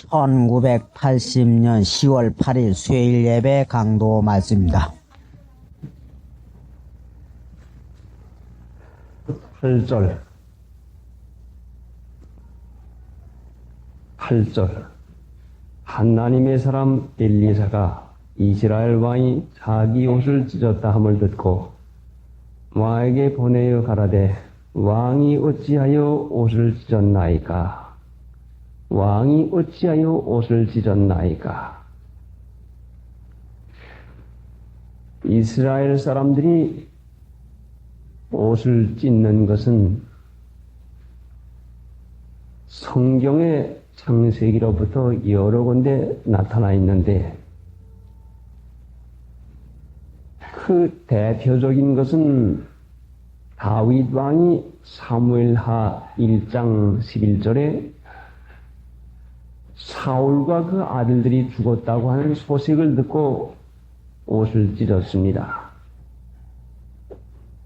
1980년 10월 8일 수요일 예배 강도 말씀입니다. 8절 하나님의 사람 엘리사가 이스라엘 왕이 자기 옷을 찢었다 함을 듣고 왕에게 보내어 가라되 왕이 어찌하여 옷을 찢었나이까? 왕이 어찌하여 옷을 찢었나이까? 이스라엘 사람들이 옷을 찢는 것은 성경의 창세기로부터 여러 군데 나타나 있는데 그 대표적인 것은 다윗 왕이 사무엘하 1장 11절에 사울과 그 아들들이 죽었다고 하는 소식을 듣고 옷을 찢었습니다.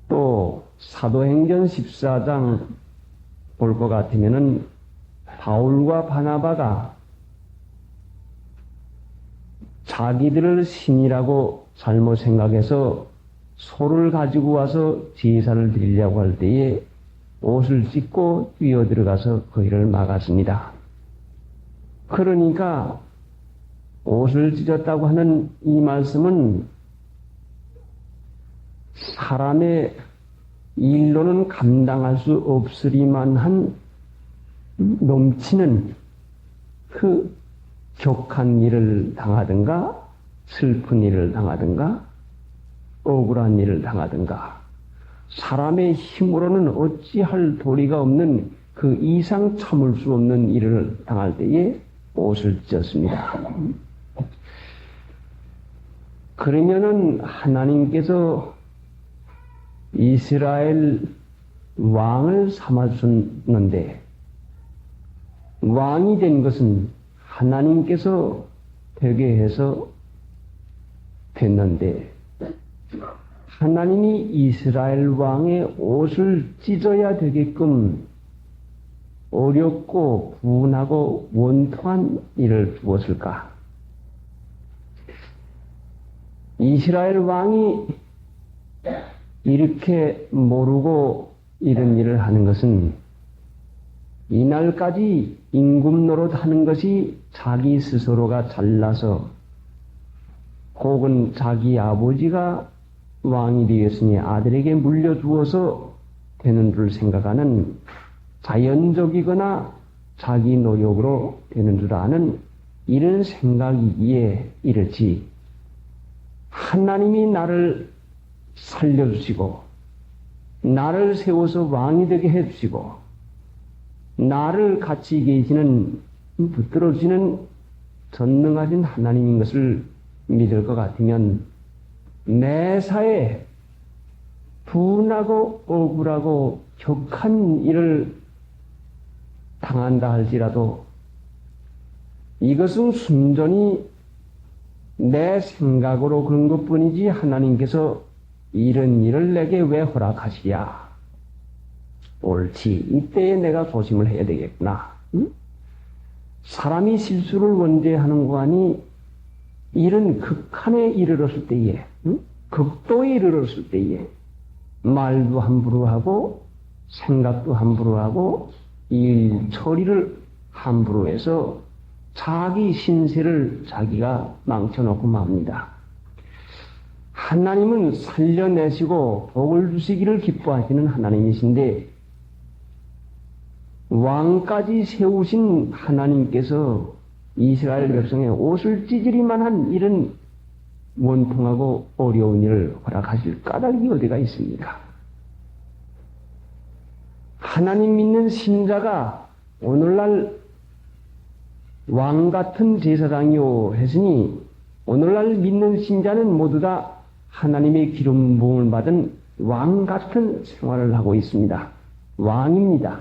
또 사도행전 14장 볼 것 같으면은 바울과 바나바가 자기들을 신이라고 잘못 생각해서 소를 가지고 와서 제사를 드리려고 할 때에 옷을 찢고 뛰어들어가서 그 일을 막았습니다. 그러니까 옷을 찢었다고 하는 이 말씀은 사람의 일로는 감당할 수 없으리만한 넘치는 그 격한 일을 당하든가 슬픈 일을 당하든가 억울한 일을 당하든가 사람의 힘으로는 어찌할 도리가 없는 그 이상 참을 수 없는 일을 당할 때에 옷을 찢었습니다. 그러면은 하나님께서 이스라엘 왕을 삼았었는데 왕이 된 것은 하나님께서 되게 해서 됐는데 하나님이 이스라엘 왕의 옷을 찢어야 되게끔 어렵고 분하고 원통한 일을 주었을까? 이스라엘 왕이 이렇게 모르고 이런 일을 하는 것은 이날까지 임금 노릇하는 것이 자기 스스로가 잘나서 혹은 자기 아버지가 왕이 되었으니 아들에게 물려주어서 되는 줄 생각하는 자연적이거나 자기 노력으로 되는 줄 아는 이런 생각이기에 이렇지 하나님이 나를 살려주시고 나를 세워서 왕이 되게 해주시고 나를 같이 계시는 붙들어주시는 전능하신 하나님인 것을 믿을 것 같으면 매사에 분하고 억울하고 격한 일을 당한다 할지라도 이것은 순전히 내 생각으로 그런 것뿐이지 하나님께서 이런 일을 내게 왜 허락하시랴? 옳지. 이때에 내가 조심을 해야 되겠구나. 응? 사람이 실수를 원죄하는 거 아니 이런 극한에 이르렀을 때에 응? 극도에 이르렀을 때에 말도 함부로 하고 생각도 함부로 하고 일 처리를 함부로 해서 자기 신세를 자기가 망쳐놓고 맙니다. 하나님은 살려내시고 복을 주시기를 기뻐하시는 하나님이신데 왕까지 세우신 하나님께서 이스라엘 백성의 옷을 찢으리만 한 이런 원통하고 어려운 일을 허락하실 까닭이 어디가 있습니까? 하나님 믿는 신자가 오늘날 왕 같은 제사장이요 했으니 오늘날 믿는 신자는 모두 다 하나님의 기름 부음을 받은 왕 같은 생활을 하고 있습니다. 왕입니다.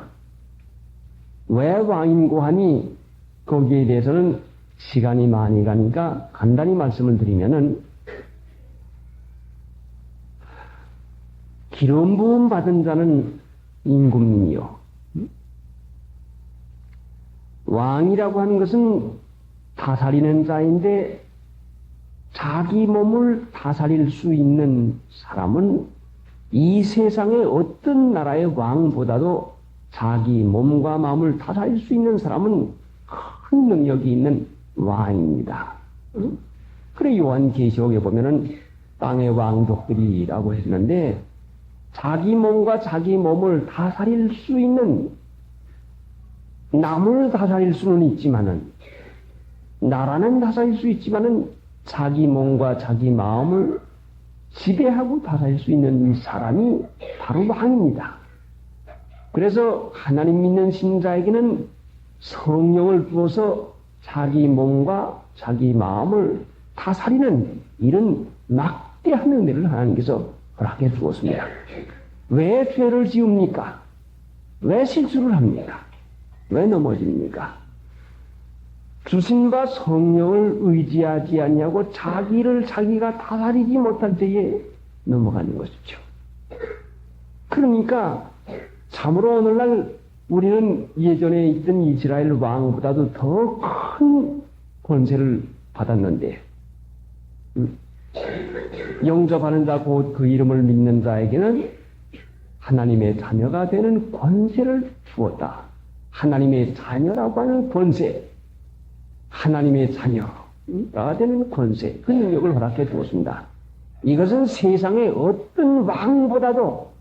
왜 왕인고 하니 거기에 대해서는 시간이 많이 가니까 간단히 말씀을 드리면은 기름 부음 받은 자는 임금님이요. 왕이라고 하는 것은 다스리는 자인데 자기 몸을 다스릴 수 있는 사람은 이 세상의 어떤 나라의 왕보다도 자기 몸과 마음을 다스릴 수 있는 사람은 큰 능력이 있는 왕입니다. 그래 요한계시록에 보면은 땅의 왕족들이라고 했는데 자기 몸과 자기 몸을 다스릴 수 있는 남을 다스릴 수는 있지만은 나라는 다스릴 수 있지만은 자기 몸과 자기 마음을 지배하고 다스릴 수 있는 이 사람이 바로 왕입니다. 그래서 하나님 믿는 신자에게는 성령을 주어서 자기 몸과 자기 마음을 다스리는 이런 막대한 은혜를 하나님께서 허락해 주었습니다. 왜 죄를 지읍니까? 왜 실수를 합니까? 왜 넘어집니까? 주신 바 성령을 의지하지 않냐고 자기를 자기가 다스리지 못할 때에 넘어가는 것이죠. 그러니까 참으로 오늘날 우리는 예전에 있던 이스라엘 왕보다도 더 큰 권세를 받았는데 영접하는 자 곧 그 이름을 믿는 자에게는 하나님의 자녀가 되는 권세를 주었다. 하나님의 자녀라고 하는 권세, 하나님의 자녀가 되는 권세, 그 능력을 허락해 주었습니다. 이것은 세상의 어떤 왕보다도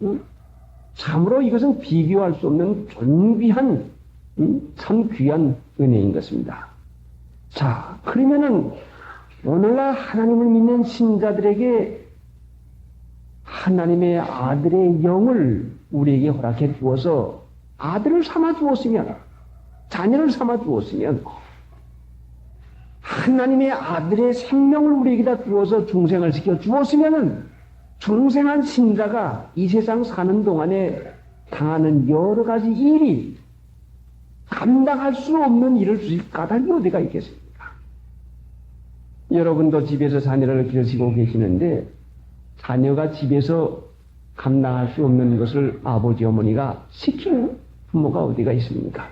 참으로 이것은 비교할 수 없는 존귀한 참 귀한 은혜인 것입니다. 자, 그러면은 오늘날 하나님을 믿는 신자들에게 하나님의 아들의 영을 우리에게 허락해 주어서 아들을 삼아 주었으면, 자녀를 삼아 주었으면 하나님의 아들의 생명을 우리에게다 주어서 중생을 시켜 주었으면은 중생한 신자가 이 세상 사는 동안에 당하는 여러 가지 일이 감당할 수 없는 일을 주실 까닭이 어디가 있겠습니까? 여러분도 집에서 자녀를 기르시고 계시는데 자녀가 집에서 감당할 수 없는 것을 아버지 어머니가 시키는 부모가 어디가 있습니까?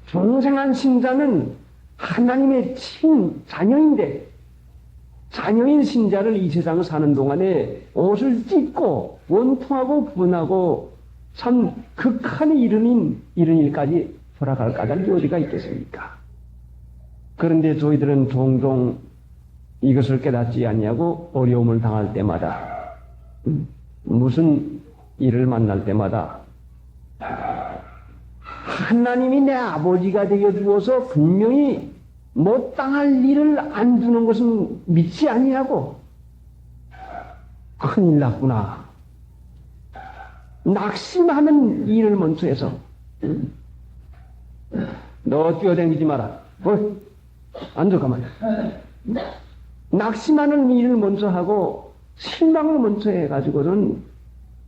중생한 신자는 하나님의 자녀인데 자녀인 신자를 이 세상을 사는 동안에 옷을 찢고 원통하고 분하고 참 극한의 이른 일까지 돌아갈 까닭이 어디가 있겠습니까? 그런데 저희들은 종종 이것을 깨닫지 않냐고 어려움을 당할 때마다 무슨 일을 만날 때마다 하나님이 내 아버지가 되어 주어서 분명히 못 당할 일을 안 주는 것은 믿지 아니하고 큰일 났구나. 낙심하는 일을 먼저 해서 너 뛰어다니지 마라. 앉아 가만히. 낙심하는 일을 먼저 하고 실망을 먼저 해가지고는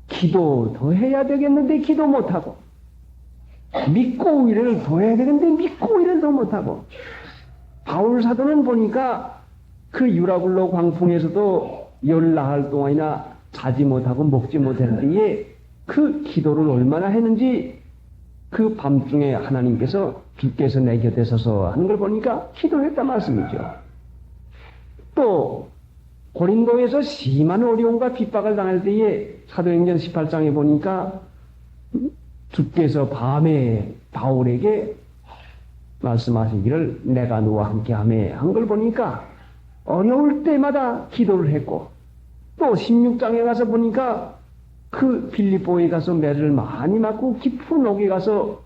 기도 더 해야 되겠는데 기도 못하고 믿고 일을 더 해야 되는데 믿고 일을 더 못하고 바울 사도는 보니까 그 유라굴로 광풍에서도 열나흘 동안이나 자지 못하고 먹지 못할 때에 그 기도를 얼마나 했는지 그 밤중에 하나님께서 주께서 내 곁에 서서 하는 걸 보니까 기도했다 말씀이죠. 또 고린도에서 심한 어려움과 핍박을 당할 때에 사도행전 18장에 보니까 주께서 밤에 바울에게 말씀하시기를 내가 너와 함께하매 한 걸 보니까 어려울 때마다 기도를 했고 또 16장에 가서 보니까 그 빌립보에 가서 매를 많이 맞고 깊은 옥에 가서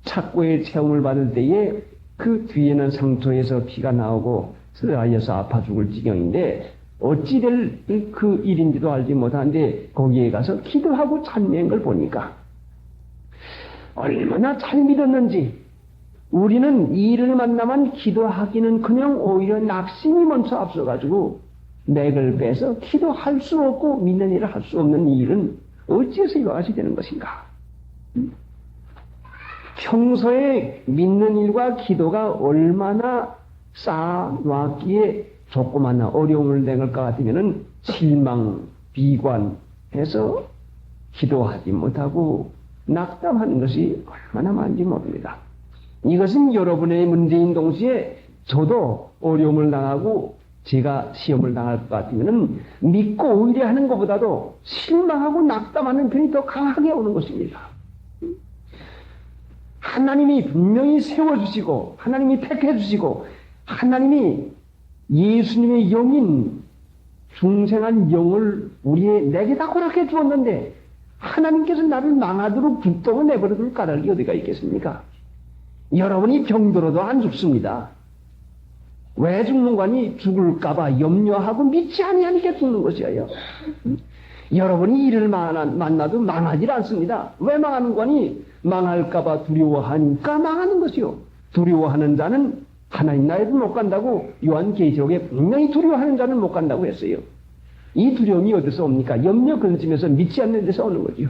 착고의 체험을 받을 때에 그 뒤에는 상처에서 피가 나오고 쓰라려서 아파 죽을 지경인데 어찌 될 그 일인지도 알지 못하는데 거기에 가서 기도하고 찬미한 걸 보니까 얼마나 잘 믿었는지 우리는 이 일을 만나면 기도하기는 그냥 오히려 낙심이 먼저 앞서가지고 맥을 빼서 기도할 수 없고 믿는 일을 할 수 없는 이 일은 어찌해서 이와 같이 되는 것인가? 평소에 믿는 일과 기도가 얼마나 쌓아놨기에 조그마한 어려움을 내걸 것 같으면 실망, 비관해서 기도하지 못하고 낙담하는 것이 얼마나 많은지 모릅니다. 이것은 여러분의 문제인 동시에 저도 어려움을 당하고 제가 시험을 당할 것 같으면 믿고 의뢰하는 것보다도 실망하고 낙담하는 편이 더 강하게 오는 것입니다. 하나님이 분명히 세워주시고 하나님이 택해주시고 하나님이 예수님의 영인 중생한 영을 내게 다 허락해 주었는데 하나님께서 나를 망하도록 불똥을 내버려둘 까닭이 어디가 있겠습니까? 여러분이 병들어도 안 죽습니다. 왜 죽는 거니? 죽을까봐 염려하고 믿지 아니하니까 죽는 것이에요. 여러분이 이를 만나도 망하지 않습니다. 왜 망하는 거니? 망할까봐 두려워하니까 망하는 것이요. 두려워하는 자는 하나님 나라에도 못 간다고 요한계시록에 분명히 두려워하는 자는 못 간다고 했어요. 이 두려움이 어디서 옵니까? 염려 근심에서 믿지 않는 데서 오는 거죠.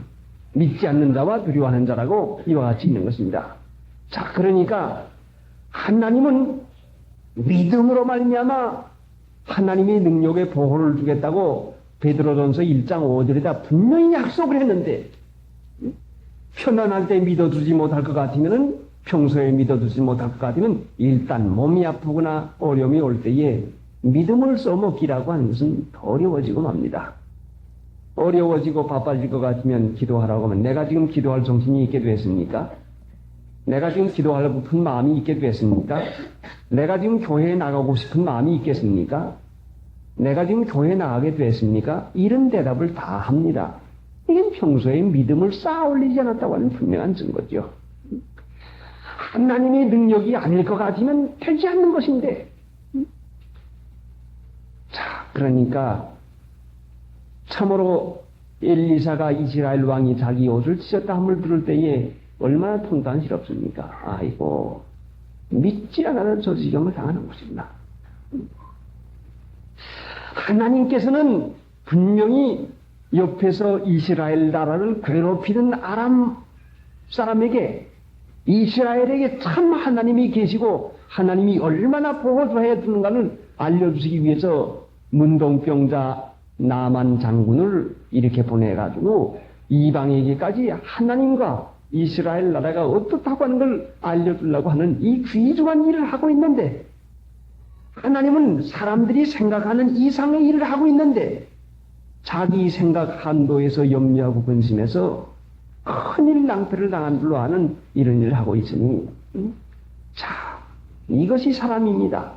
믿지 않는 자와 두려워하는 자라고 이와 같이 있는 것입니다. 자, 그러니까 하나님은 믿음으로 말미암아 하나님의 능력에 보호를 주겠다고 베드로전서 1장 5절에다 분명히 약속을 했는데 편안할 때 믿어주지 못할 것 같으면 평소에 믿어주지 못할 것 같으면 일단 몸이 아프거나 어려움이 올 때에 믿음을 써먹기라고 하는 것은 더 어려워지고 맙니다. 어려워지고 바빠질 것 같으면 기도하라고 하면 내가 지금 기도할 정신이 있게 됐습니까? 내가 지금 기도하려고 싶은 마음이 있게 됐습니까? 내가 지금 교회에 나가고 싶은 마음이 있겠습니까? 내가 지금 교회에 나가게 됐습니까? 이런 대답을 다 합니다. 이건 평소에 믿음을 쌓아 올리지 않았다고 하는 분명한 증거죠. 하나님의 능력이 아닐 것 같으면 되지 않는 것인데. 자, 그러니까 참으로 엘리사가 이스라엘 왕이 자기 옷을 찢었다 함을 들을 때에 얼마나 통탄스럽습니까? 아이고, 믿지 않아도 저 지경을 당하는 것입니다. 하나님께서는 분명히 옆에서 이스라엘 나라를 괴롭히는 아람 사람에게 이스라엘에게 참 하나님이 계시고 하나님이 얼마나 보호해 주는가를 알려주시기 위해서 문동병자 나만 장군을 이렇게 보내가지고 이방에게까지 하나님과 이스라엘 나라가 어떻다고 하는 걸 알려주려고 하는 이 귀중한 일을 하고 있는데 하나님은 사람들이 생각하는 이상의 일을 하고 있는데 자기 생각 한도에서 염려하고 근심해서 큰일 낭패를 당한 줄로 아는 이런 일을 하고 있으니 자, 이것이 사람입니다.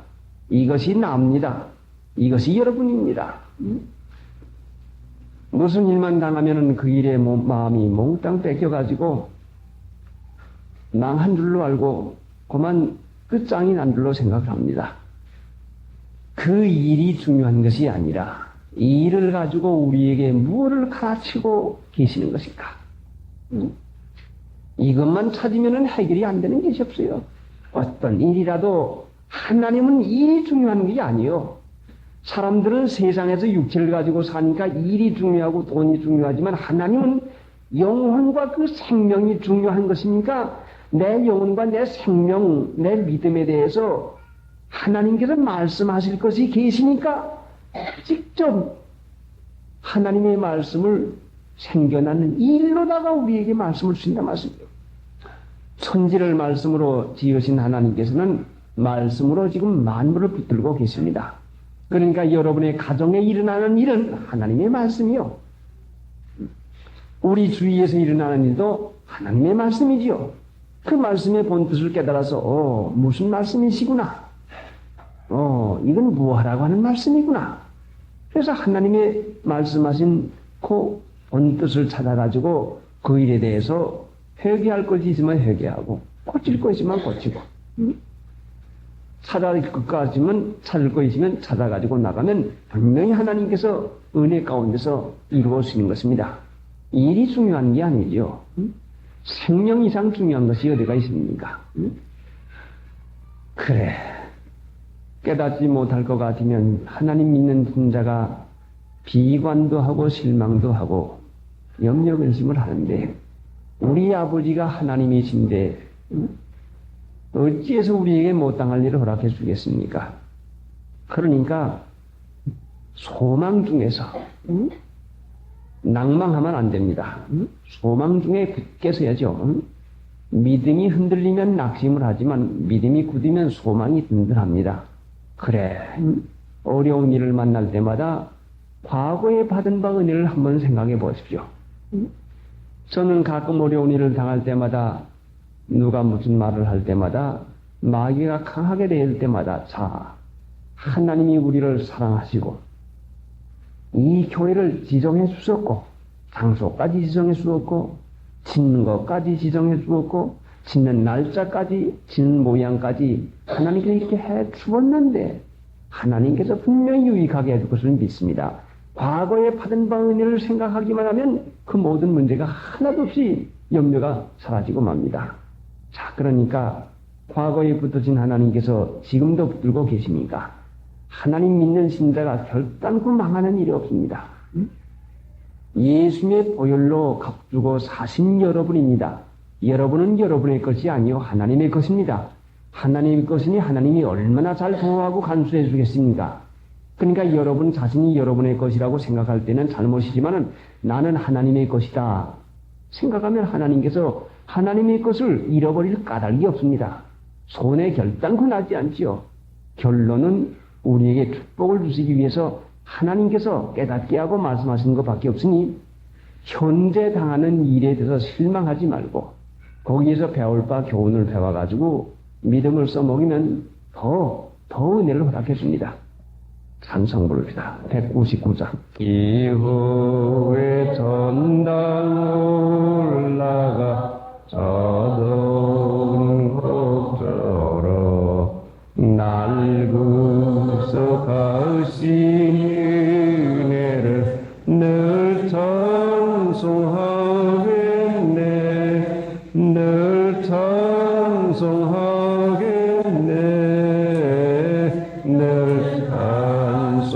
이것이 나입니다. 이것이 여러분입니다. 무슨 일만 당하면 그 일에 마음이 몽땅 뺏겨가지고 망한 줄로 알고 그만 끝장이 난 줄로 생각을 합니다. 그 일이 중요한 것이 아니라 이 일을 가지고 우리에게 무엇을 가르치고 계시는 것인가? 이것만 찾으면 해결이 안 되는 것이 없어요. 어떤 일이라도 하나님은 일이 중요한 게 아니요. 사람들은 세상에서 육체를 가지고 사니까 일이 중요하고 돈이 중요하지만 하나님은 영혼과 그 생명이 중요한 것이니까 내 영혼과 내 생명, 내 믿음에 대해서 하나님께서 말씀하실 것이 계시니까 직접 하나님의 말씀을 생겨나는 일로다가 우리에게 말씀을 주신다 말씀이에요. 천지를 말씀으로 지으신 하나님께서는 말씀으로 지금 만물을 붙들고 계십니다. 그러니까 여러분의 가정에 일어나는 일은 하나님의 말씀이요. 우리 주위에서 일어나는 일도 하나님의 말씀이지요. 그 말씀의 본뜻을 깨달아서 무슨 말씀이시구나. 이건 무엇하라고 하는 말씀이구나. 그래서 하나님의 말씀하신 그 본뜻을 찾아가지고 그 일에 대해서 회개할 것이 있으면 회개하고 고칠 것이 있으면 고치고 찾을 거 있으면 찾아가지고 나가면 분명히 하나님께서 은혜 가운데서 이루어지는 것입니다. 일이 중요한 게 아니죠. 생명 이상 중요한 것이 어디가 있습니까? 그래. 깨닫지 못할 것 같으면 하나님 믿는 분자가 비관도 하고 실망도 하고 염려 근심을 하는데 우리 아버지가 하나님이신데 어찌해서 우리에게 못 당할 일을 허락해 주겠습니까? 그러니까 소망 중에서 낭망하면 안 됩니다. 소망 중에 굳게 서야죠. 믿음이 흔들리면 낙심을 하지만 믿음이 굳으면 소망이 든든합니다. 그래, 어려운 일을 만날 때마다 과거에 받은 바 은혜를 한번 생각해 보십시오. 저는 가끔 어려운 일을 당할 때마다 누가 무슨 말을 할 때마다 마귀가 강하게 될 때마다 자, 하나님이 우리를 사랑하시고 이 교회를 지정해 주셨고 장소까지 지정해 주었고 짓는 것까지 지정해 주었고 짓는 날짜까지 짓는 모양까지 하나님께서 이렇게 해 주었는데 하나님께서 분명히 유익하게 해줄 것을 믿습니다. 과거에 받은 바 은혜를 생각하기만 하면 그 모든 문제가 하나도 없이 염려가 사라지고 맙니다. 자, 그러니까 과거에 붙드신 하나님께서 지금도 붙들고 계십니까? 하나님 믿는 신자가 결단코 망하는 일이 없습니다. 예수님의 보혈로 값주고 사신 여러분입니다. 여러분은 여러분의 것이 아니요 하나님의 것입니다. 하나님의 것이니 하나님이 얼마나 잘 보호하고 간수해 주겠습니까? 그러니까 여러분 자신이 여러분의 것이라고 생각할 때는 잘못이지만은 나는 하나님의 것이다 생각하면 하나님께서 하나님의 것을 잃어버릴 까닭이 없습니다. 손에 결단코 나지 않지요. 결론은 우리에게 축복을 주시기 위해서 하나님께서 깨닫게 하고 말씀하시는 것밖에 없으니 현재 당하는 일에 대해서 실망하지 말고 거기에서 배울 바 교훈을 배워가지고 믿음을 써먹이면 더 은혜를 허락해 줍니다. 찬송 부릅시다. 199장. 이후에 전당 올라가 저동 옥저로 날 구속하신 은혜를 늘 찬송하겠네 늘 찬송하겠네 늘 찬송하겠네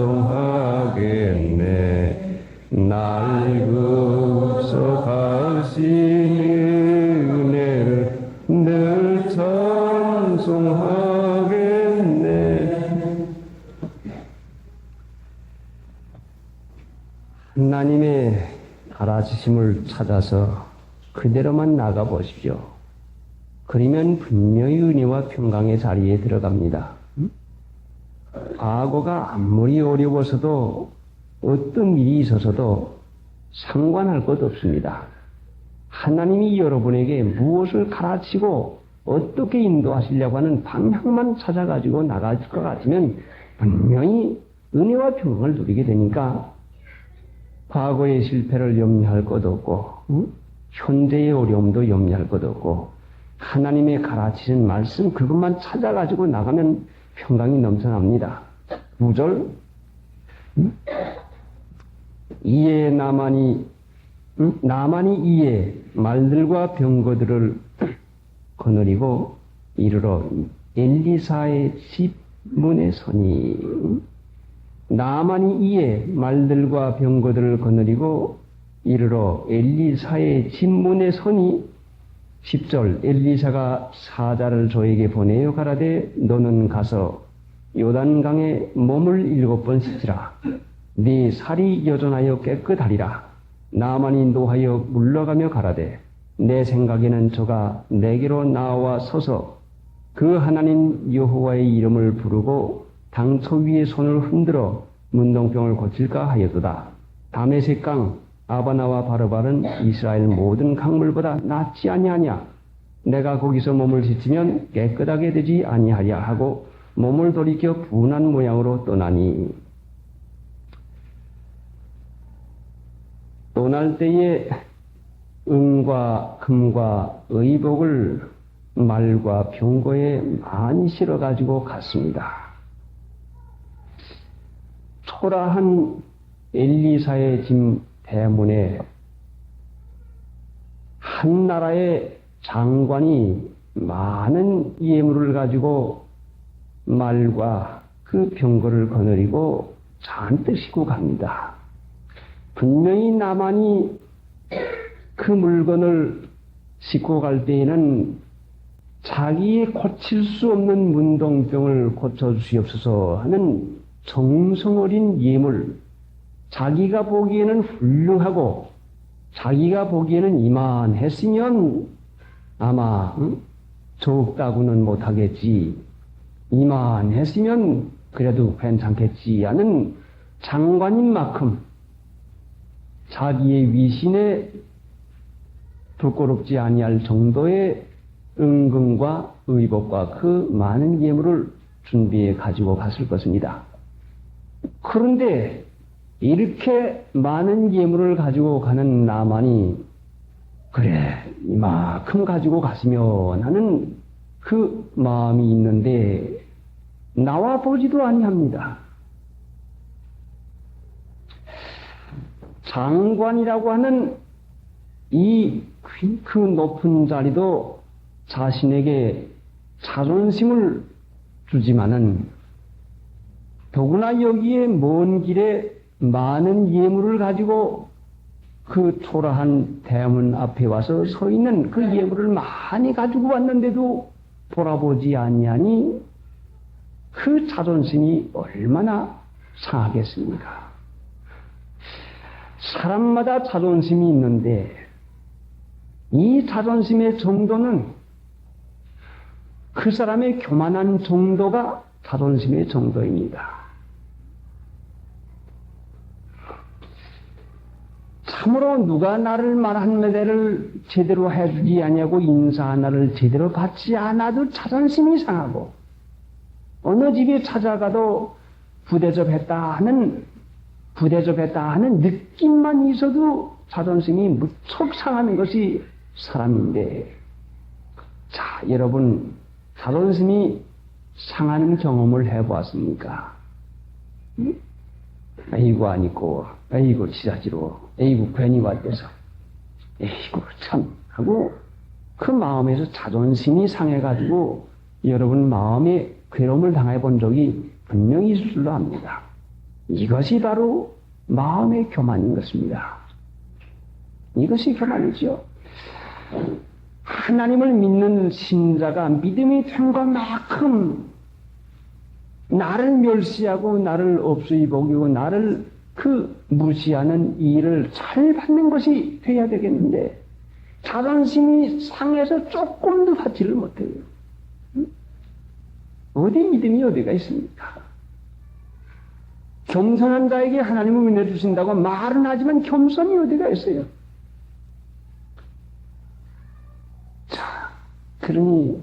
날 구속하신 은혜를 늘 찬송하겠네. 하나님의 가르치심을 찾아서 그대로만 나가 보십시오. 그러면 분명히 은혜와 평강의 자리에 들어갑니다. 과거가 아무리 어려워서도 어떤 일이 있어서도 상관할 것 없습니다. 하나님이 여러분에게 무엇을 가르치고 어떻게 인도하시려고 하는 방향만 찾아가지고 나갈 것 같으면 분명히 은혜와 평강을 누리게 되니까 과거의 실패를 염려할 것 없고 현재의 어려움도 염려할 것 없고 하나님의 가르치는 말씀 그것만 찾아가지고 나가면 평강이 넘쳐납니다. 9절 이에 나만이 이에 말들과 병거들을 거느리고 이르러 엘리사의 집 문에 서니 나만이 이에 말들과 병거들을 거느리고 이르러 엘리사의 집 문에 서니 10절 엘리사가 사자를 저에게 보내어 가라되 너는 가서 요단강에 몸을 7번 씻으라 네 살이 여전하여 깨끗하리라 나만이 노하여 물러가며 가라되 내 생각에는 저가 내게로 나와 서서 그 하나님 여호와의 이름을 부르고 당초 위에 손을 흔들어 문둥병을 고칠까 하여도다. 다메섹 강 아바나와 바르발은 이스라엘 모든 강물보다 낫지 아니하냐. 내가 거기서 몸을 씻으면 깨끗하게 되지 아니하랴 하고 몸을 돌이켜 분한 모양으로 떠나니 떠날 때에 은과 금과 의복을 말과 병거에 많이 실어가지고 갔습니다. 초라한 엘리사의 집 대문에 한 나라의 장관이 많은 예물을 가지고 말과 그 병거를 거느리고 잔뜩 싣고 갑니다. 분명히 나만이 그 물건을 싣고 갈 때에는 자기의 고칠 수 없는 문둥병을 고쳐주시옵소서 하는 정성 어린 예물, 자기가 보기에는 훌륭하고 자기가 보기에는 이만했으면 아마 적다고는 못하겠지, 이만했으면 그래도 괜찮겠지 하는 장관인 만큼 자기의 위신에 부끄럽지 아니할 정도의 은근과 의복과 그 많은 예물을 준비해 가지고 갔을 것입니다. 그런데 이렇게 많은 예물을 가지고 가는 나만이 그래 이만큼 가지고 갔으면 하는 그 마음이 있는데 나와 보지도 아니합니다. 장관이라고 하는 이 그 높은 자리도 자신에게 자존심을 주지만은 더구나 여기에 먼 길에 많은 예물을 가지고 그 초라한 대문 앞에 와서 서 있는 그 예물을 많이 가지고 왔는데도 돌아보지 아니하니 그 자존심이 얼마나 상하겠습니까? 사람마다 자존심이 있는데 이 자존심의 정도는 그 사람의 교만한 정도가 자존심의 정도입니다. 참으로 누가 나를 말 한마디를 제대로 해주지 않냐고 인사 하나를 제대로 받지 않아도 자존심이 상하고 어느 집에 찾아가도 부대접했다 하는 느낌만 있어도 자존심이 무척 상하는 것이 사람인데, 자, 여러분 자존심이 상하는 경험을 해보았습니까? 아이고 안 있고, 아이고 지자지로, 아이고 괜히 왔대서, 아이고 참 하고 그 마음에서 자존심이 상해가지고 여러분 마음에 괴로움을 당해본 적이 분명히 있을 줄로 압니다. 이것이 바로 마음의 교만인 것입니다. 이것이 교만이죠. 하나님을 믿는 신자가 믿음이 된 것만큼 나를 멸시하고 나를 없이 보기고 나를 그 무시하는 일을 잘 받는 것이 돼야 되겠는데 자존심이 상해서 조금도 받지를 못해요. 어디 믿음이 어디가 있습니까? 겸손한 자에게 하나님은 은혜 주신다고 말은 하지만 겸손이 어디가 있어요? 자, 그러니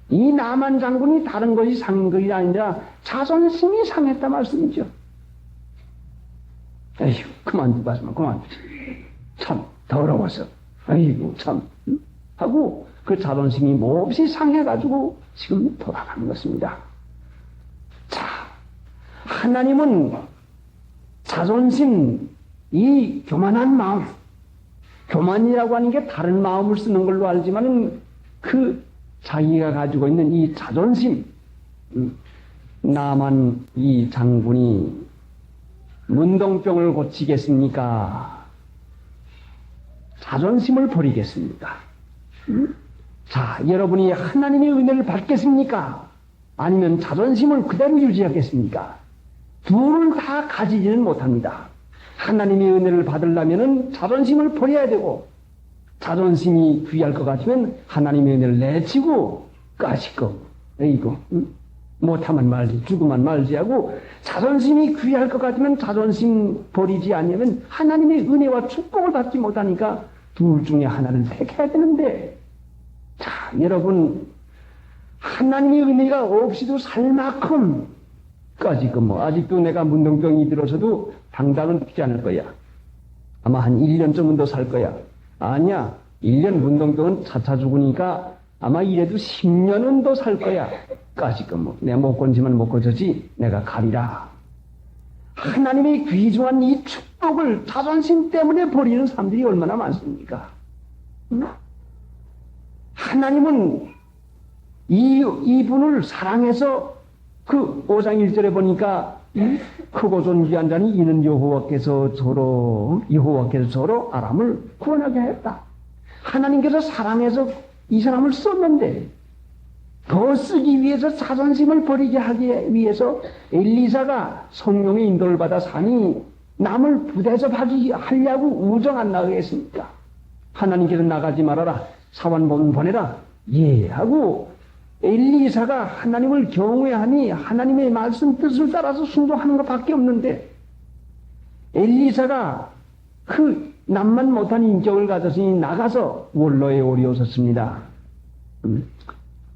이 나만 장군이 다른 것이 상한 것이 아니라 자존심이 상했다 말씀이죠. 에휴, 그만두고 하지마, 그만두지. 참 더러워서, 아이고 참 하고 그 자존심이 몹시 상해가지고 지금 돌아가는 것입니다. 자, 하나님은 자존심, 이 교만한 마음, 교만이라고 하는 게 다른 마음을 쓰는 걸로 알지만은 그 자기가 가지고 있는 이 자존심, 나만 이 장군이 문동병을 고치겠습니까? 자존심을 버리겠습니까? 자, 여러분이 하나님의 은혜를 받겠습니까? 아니면 자존심을 그대로 유지하겠습니까? 둘을 다 가지지는 못합니다. 하나님의 은혜를 받으려면 자존심을 버려야 되고, 자존심이 귀할 것 같으면 하나님의 은혜를 내치고 까짓거 이거 못하면 말지, 죽으면 말지 하고, 자존심이 귀할 것 같으면 자존심 버리지 않으면 하나님의 은혜와 축복을 받지 못하니까 둘 중에 하나를 택해야 되는데, 자, 여러분, 하나님의 은혜가 없이도 살 만큼 까짓거 아직도 내가 문둥병이 들어서도 당장은 죽지 않을 거야. 아마 한 1년 정도 더 살 거야. 아니야, 1년 문둥병은 차차 죽으니까 아마 이래도 10년은 더 살 거야. 까짓거 내가 못 건지면 못 건져지 내가 가리라. 하나님의 귀중한 이 축복을 자존심 때문에 버리는 사람들이 얼마나 많습니까? 하나님은 이분을 사랑해서 그 5장 1절에 보니까 크고 존귀한 자니 이는 여호와께서 저로 아람을 구원하게 했다. 하나님께서 사랑해서 이 사람을 썼는데 더 쓰기 위해서 자존심을 버리게 하기 위해서 엘리사가 성령의 인도를 받아 사니 남을 부대접하려고 우정 안 나가겠습니까? 하나님께서 나가지 말아라. 사원 보내라. 예 하고 엘리사가 하나님을 경외하니 하나님의 말씀 뜻을 따라서 순종하는 것밖에 없는데, 엘리사가 그 남만 못한 인격을 가졌으니 나가서 원로에 오리오섰습니다.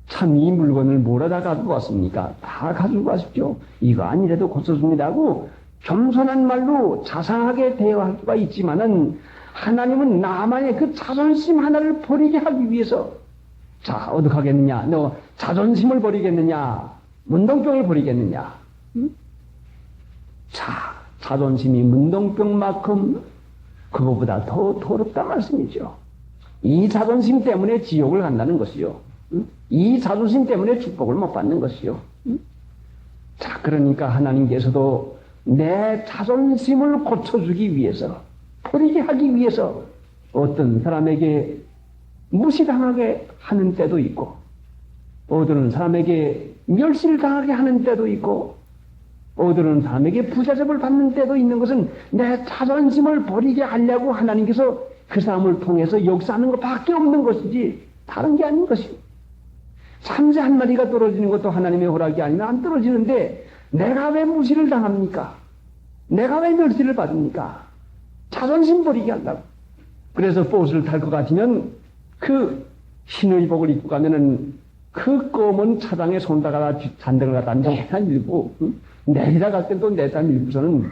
참 이 물건을 뭐라다 가지고 왔습니까? 다 가지고 가십시오. 이거 아니래도 고쳤습니다 하고 겸손한 말로 자상하게 대화할 수가 있지만은, 하나님은 나만의 그 자존심 하나를 버리게 하기 위해서, 자 어떻게 하겠느냐? 너 자존심을 버리겠느냐? 문동병을 버리겠느냐? 자, 자존심이 문동병만큼 그거보다 더 더럽단 말씀이죠. 이 자존심 때문에 지옥을 간다는 것이요. 이 자존심 때문에 축복을 못 받는 것이요. 자, 그러니까 하나님께서도 내 자존심을 고쳐주기 위해서, 버리게 하기 위해서 어떤 사람에게 무시당하게 하는 때도 있고, 어떤 사람에게 멸시를 당하게 하는 때도 있고, 어떤 사람에게 부자접을 받는 때도 있는 것은 내 자존심을 버리게 하려고 하나님께서 그 사람을 통해서 역사하는 것밖에 없는 것이지 다른 게 아닌 것이요. 참새 한 마리가 떨어지는 것도 하나님의 허락이 아니면 안 떨어지는데, 내가 왜 무시를 당합니까? 내가 왜 멸시를 받습니까? 자존심 버리게 한다고. 그래서 보스를 탈 것 같으면 그 흰의 복을 입고 가면은 그 검은 차장에 손다가 잔등을 갖다 내다 밀고, 내리다 갈 땐 또 내다 밀고서는,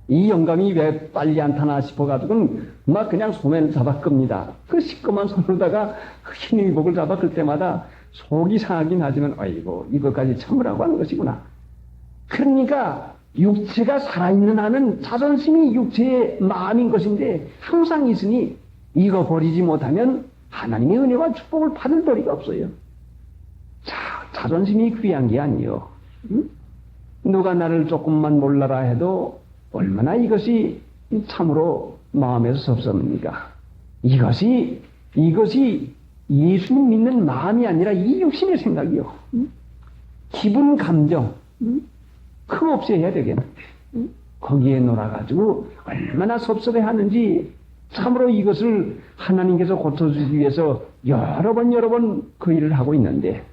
이 영감이 왜 빨리 안 타나 싶어가지고는 막 그냥 소매를 잡아 끕니다. 그 시꺼먼 손으로다가 그 흰의 복을 잡아 끌 때마다 속이 상하긴 하지만, 아이고 이것까지 참으라고 하는 것이구나. 그러니까 육체가 살아있는 한은 자존심이 육체의 마음인 것인데 항상 있으니, 이거 버리지 못하면 하나님의 은혜와 축복을 받을 도리가 없어요. 자, 자존심이 귀한 게 아니요. 누가 나를 조금만 몰라라 해도 얼마나 이것이 참으로 마음에서 섭섭합니까? 이것이 예수님 믿는 마음이 아니라 이 육신의 생각이요. 기분, 감정, 그거 없애야 되겠는데, 거기에 놀아가지고 얼마나 섭섭해하는지, 참으로 이것을 하나님께서 고쳐주기 위해서 여러 번 그 일을 하고 있는데,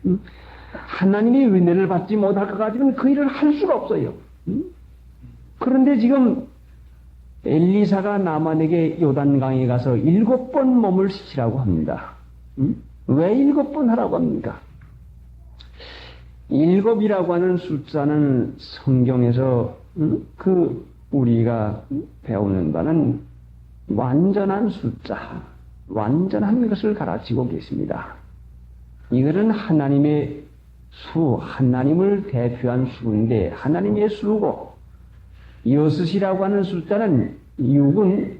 하나님의 은혜를 받지 못할 것 같으면 그 일을 할 수가 없어요. 그런데 지금 엘리사가 나만에게 요단강에 가서 7번 몸을 씻으라고 합니다. 왜 7번 하라고 합니까? 7이라고 하는 숫자는 성경에서 그 우리가 배우는 바는 완전한 숫자, 완전한 것을 가르치고 계십니다. 이것은 하나님의 수, 하나님을 대표한 수인데 하나님의 수고, 6이라고 하는 숫자는 6은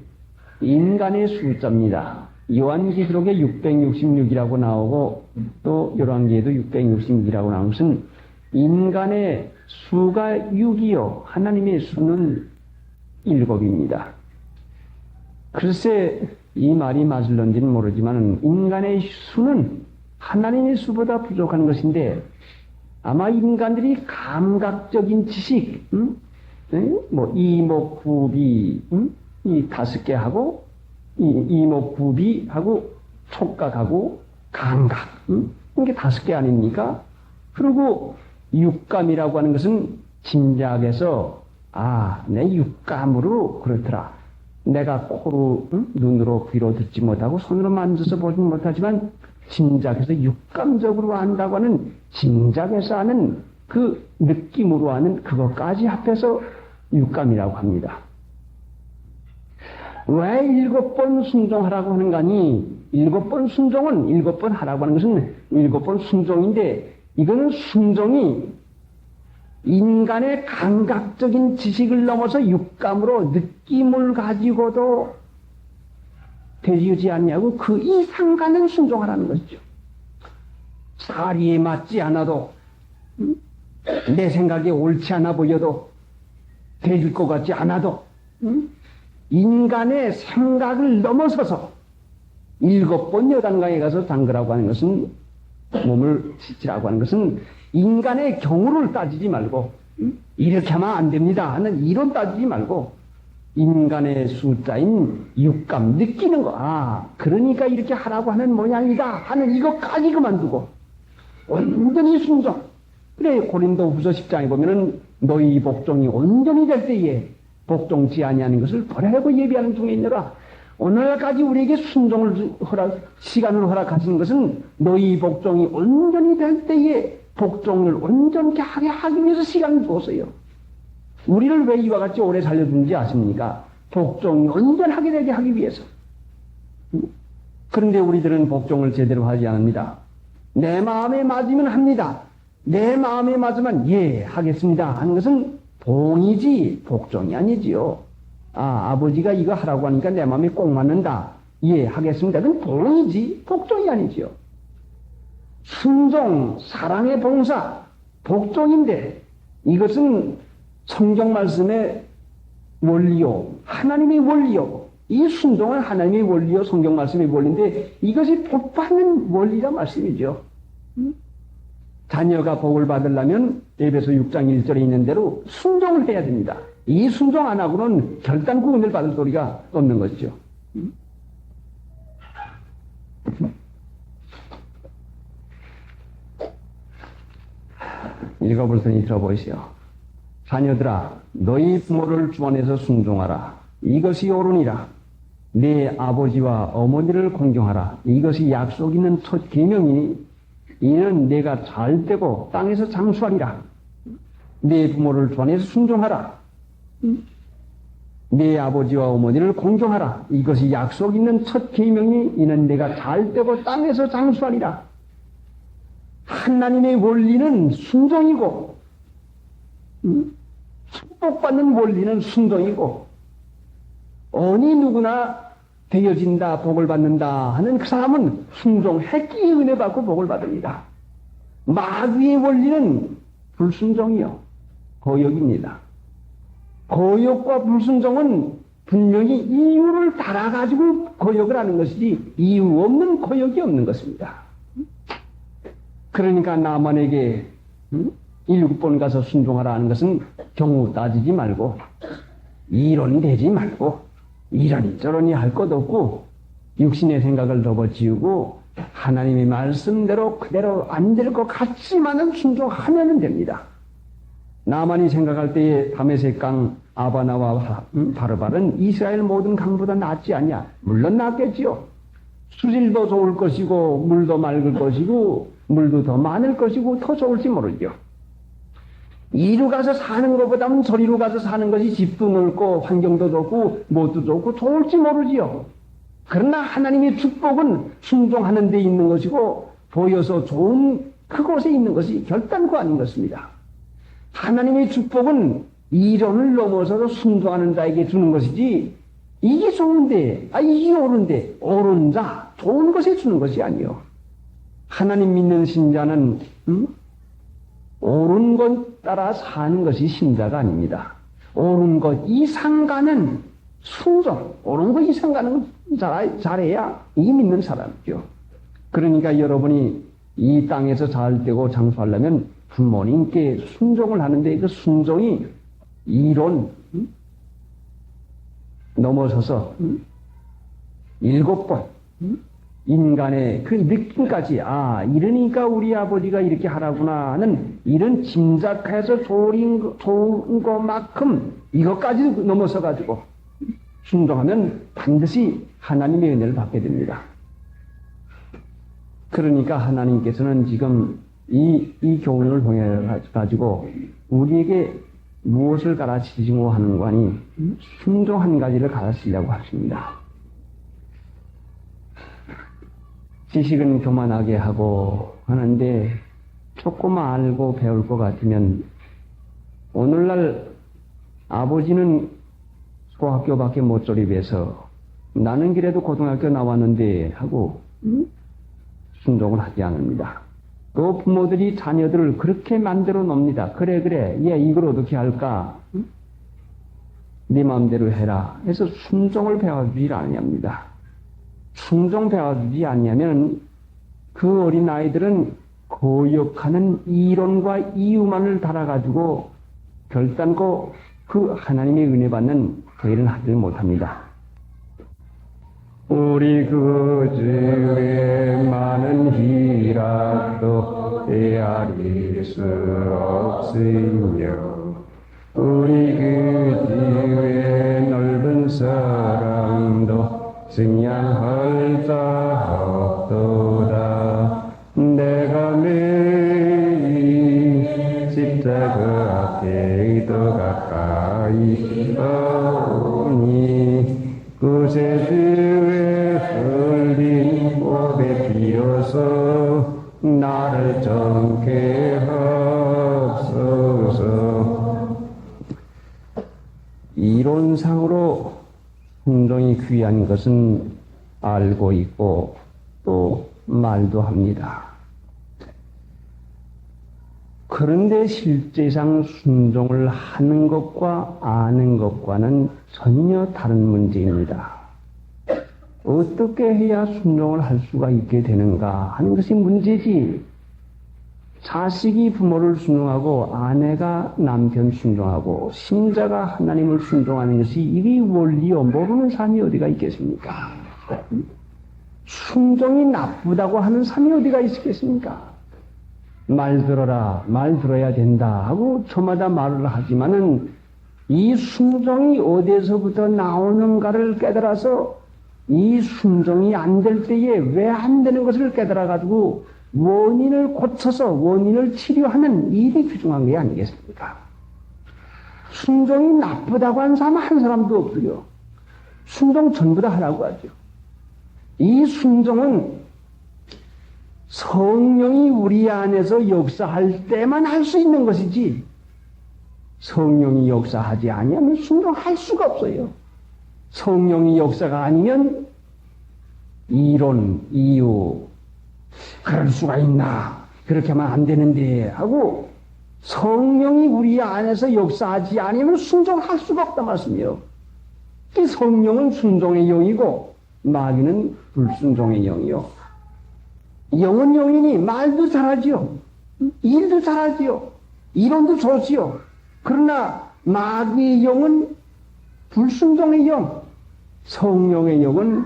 인간의 숫자입니다. 요한계시록에 666이라고 나오고 또 열왕기에도 666이라고 나오는 것은 인간의 수가 6이요 하나님의 수는 7입니다. 글쎄 이 말이 맞을런지는 모르지만 인간의 수는 하나님의 수보다 부족한 것인데, 아마 인간들이 감각적인 지식, 뭐 이목구비 이 5개 하고 이목구비하고 촉각하고 감각, 이게 5개 아닙니까? 그리고 육감이라고 하는 것은 짐작해서, 아, 내 육감으로 그렇더라. 내가 코로, 눈으로, 귀로 듣지 못하고 손으로 만져서 보지 못하지만 짐작해서 육감적으로 안다고 하는, 짐작해서 아는 그 느낌으로 아는 그것까지 합해서 육감이라고 합니다. 왜 7번 순종하라고 하는가니, 7번 순종은 7번 하라고 하는 것은 7번 순종인데, 이거는 순종이 인간의 감각적인 지식을 넘어서 육감으로 느낌을 가지고도 되지 않냐고 그 이상 가는 순종하라는 것이죠. 사리에 맞지 않아도, 내 생각에 옳지 않아 보여도, 되질 것 같지 않아도, 인간의 생각을 넘어서서 7번 여단강에 가서 담그라고 하는 것은, 몸을 씻으라고 하는 것은 인간의 경우를 따지지 말고, 이렇게 하면 안 됩니다 하는 이론 따지지 말고, 인간의 숫자인 육감 느끼는 거. 아, 그러니까 이렇게 하라고 하는 모양이다 하는 이것까지 그만두고 온전히 순종. 그래, 고린도 후서 10장에 보면은 너희 복종이 온전히 될 때에 복종치 아니하는 것을 버리고 예비하는 중에 있느라. 오늘까지 우리에게 순종을 시간을 허락하시는 것은 너희 복종이 온전히 될 때에 복종을 온전히 하기 위해서 시간을 줬어요. 우리를 왜 이와 같이 오래 살려준지 아십니까? 복종이 온전하게 되게 하기 위해서. 그런데 우리들은 복종을 제대로 하지 않습니다. 내 마음에 맞으면 합니다. 내 마음에 맞으면 예, 하겠습니다 하는 것은 봉이지 복종이 아니지요. 아, 아버지가 이거 하라고 하니까 내 마음에 꼭 맞는다. 예, 하겠습니다. 그건 봉이지 복종이 아니지요. 순종, 사랑의 봉사, 복종인데 이것은 성경 말씀의 원리요, 하나님의 원리요. 이 순종은 하나님의 원리요, 성경 말씀의 원리인데 이것이 복받는 원리란 말씀이죠. 자녀가 복을 받으려면 에베소 6장 1절에 있는 대로 순종을 해야 됩니다. 이 순종 안 하고는 결단코 은혜를 받을 소리가 없는 것이죠. 읽어볼 테니 들어보시오. 자녀들아, 너희 부모를 주 안에서 순종하라. 이것이 옳으니라. 내 아버지와 어머니를 공경하라. 이것이 약속 있는 첫 계명이니 이는 내가 잘되고 땅에서 장수하리라. 내 부모를 주 안에서 순종하라. 내 아버지와 어머니를 공경하라. 이것이 약속 있는 첫 계명이 이는 내가 잘되고 땅에서 장수하리라. 하나님의 원리는 순종이고 축복받는 원리는 순종이고 어느 누구나 되어진다, 복을 받는다 하는 그 사람은 순종했기에 은혜 받고 복을 받습니다. 마귀의 원리는 불순종이요, 거역입니다. 거역과 불순종은 분명히 이유를 달아가지고 거역을 하는 것이지 이유 없는 거역이 없는 것입니다. 그러니까 나만에게 7번 가서 순종하라 하는 것은 경우 따지지 말고 이론되지 말고 이러니저러니 할 것 없고 육신의 생각을 접어지우고 하나님의 말씀대로 그대로 안 될 것 같지만은 순종하면 됩니다. 나만이 생각할 때에 다메섹 강 아바나와 바르발은 이스라엘 모든 강보다 낫지 않냐? 물론 낫겠지요. 수질도 좋을 것이고 물도 맑을 것이고 물도 더 많을 것이고 더 좋을지 모르죠. 이루 가서 사는 것보다는 저리로 가서 사는 것이 집도 넓고 환경도 좋고 뭣도 좋고 좋을지 모르지요. 그러나 하나님의 축복은 순종하는 데 있는 것이고 보여서 좋은 그곳에 있는 것이 결단코 아닌 것입니다. 하나님의 축복은 이론을 넘어서서 순종하는 자에게 주는 것이지 이게 좋은데, 이게 옳은데, 옳은 자, 좋은 것에 주는 것이 아니요. 하나님 믿는 신자는 옳은 것 따라 사는 것이 신자가 아닙니다. 옳은 것 이상 가는 순종, 옳은 것 이상 가는 잘해야 이 믿는 사람이죠. 그러니까 여러분이 이 땅에서 잘 되고 장수하려면 부모님께 순종을 하는데 그 순종이 이론 넘어서서 7번 인간의 그 느낌까지 이러니까 우리 아버지가 이렇게 하라구나 하는 이런 짐작해서 좋은 것만큼 이것까지 넘어서 가지고 순종하면 반드시 하나님의 은혜를 받게 됩니다. 그러니까 하나님께서는 지금 이 교훈을 통해 가지고 우리에게 무엇을 가르치시고 하는 거 아니 순종 한 가지를 가르치려고 하십니다. 지식은 교만하게 하고 하는데 조금 알고 배울 것 같으면 오늘날 아버지는 소학교밖에 못 졸업해서 나는 그래도 고등학교 나왔는데 하고 순종을 하지 않습니다. 그 부모들이 자녀들을 그렇게 만들어 놉니다. 그래 얘 이걸 어떻게 할까? 네 마음대로 해라 해서 순종을 배워주지 아니합니다. 순종 배워주지 않냐면 그 어린 아이들은 거역하는 이론과 이유만을 달아가지고 결단코 그 하나님의 은혜 받는 그 일은 하지 못합니다. 우리 그 주의 많은 희락도 헤아릴 수 없으며 우리 그 주의 넓은 사랑도 증량할 자 없도다. 내가 매일 십자가 앞에 더 가까이 오니 그새 주의 흘린 보배 비로소 나를 정케 하소서. 이론상으로 순종이 귀한 것은 알고 있고 또 말도 합니다. 그런데 실제상 순종을 하는 것과 아는 것과는 전혀 다른 문제입니다. 어떻게 해야 순종을 할 수가 있게 되는가 하는 것이 문제지. 자식이 부모를 순종하고 아내가 남편 순종하고 신자가 하나님을 순종하는 것이 이게 원리요. 모르는 사람이 어디가 있겠습니까? 순종이 나쁘다고 하는 사람이 어디가 있겠습니까? 말 들어라, 말 들어야 된다 하고 저마다 말을 하지만은 이 순종이 어디에서부터 나오는가를 깨달아서 이 순종이 안 될 때에 왜 안 되는 것을 깨달아가지고 원인을 고쳐서 원인을 치료하는 일이 귀중한 게 아니겠습니까? 순종이 나쁘다고 하는 사람 한 사람도 없고요. 순종 전부 다 하라고 하죠. 이 순종은 성령이 우리 안에서 역사할 때만 할 수 있는 것이지 성령이 역사하지 아니하면 순종할 수가 없어요. 성령이 역사가 아니면 이론, 이유, 그럴 수가 있나, 그렇게 하면 안 되는데 하고 성령이 우리 안에서 역사하지 아니면 순종할 수가 없단 말씀이요. 이 성령은 순종의 영이고 마귀는 불순종의 영이요. 영은 영이니 말도 잘하지요. 일도 잘하지요. 이론도 좋지요. 그러나 마귀의 영은 불순종의 영, 성령의 영은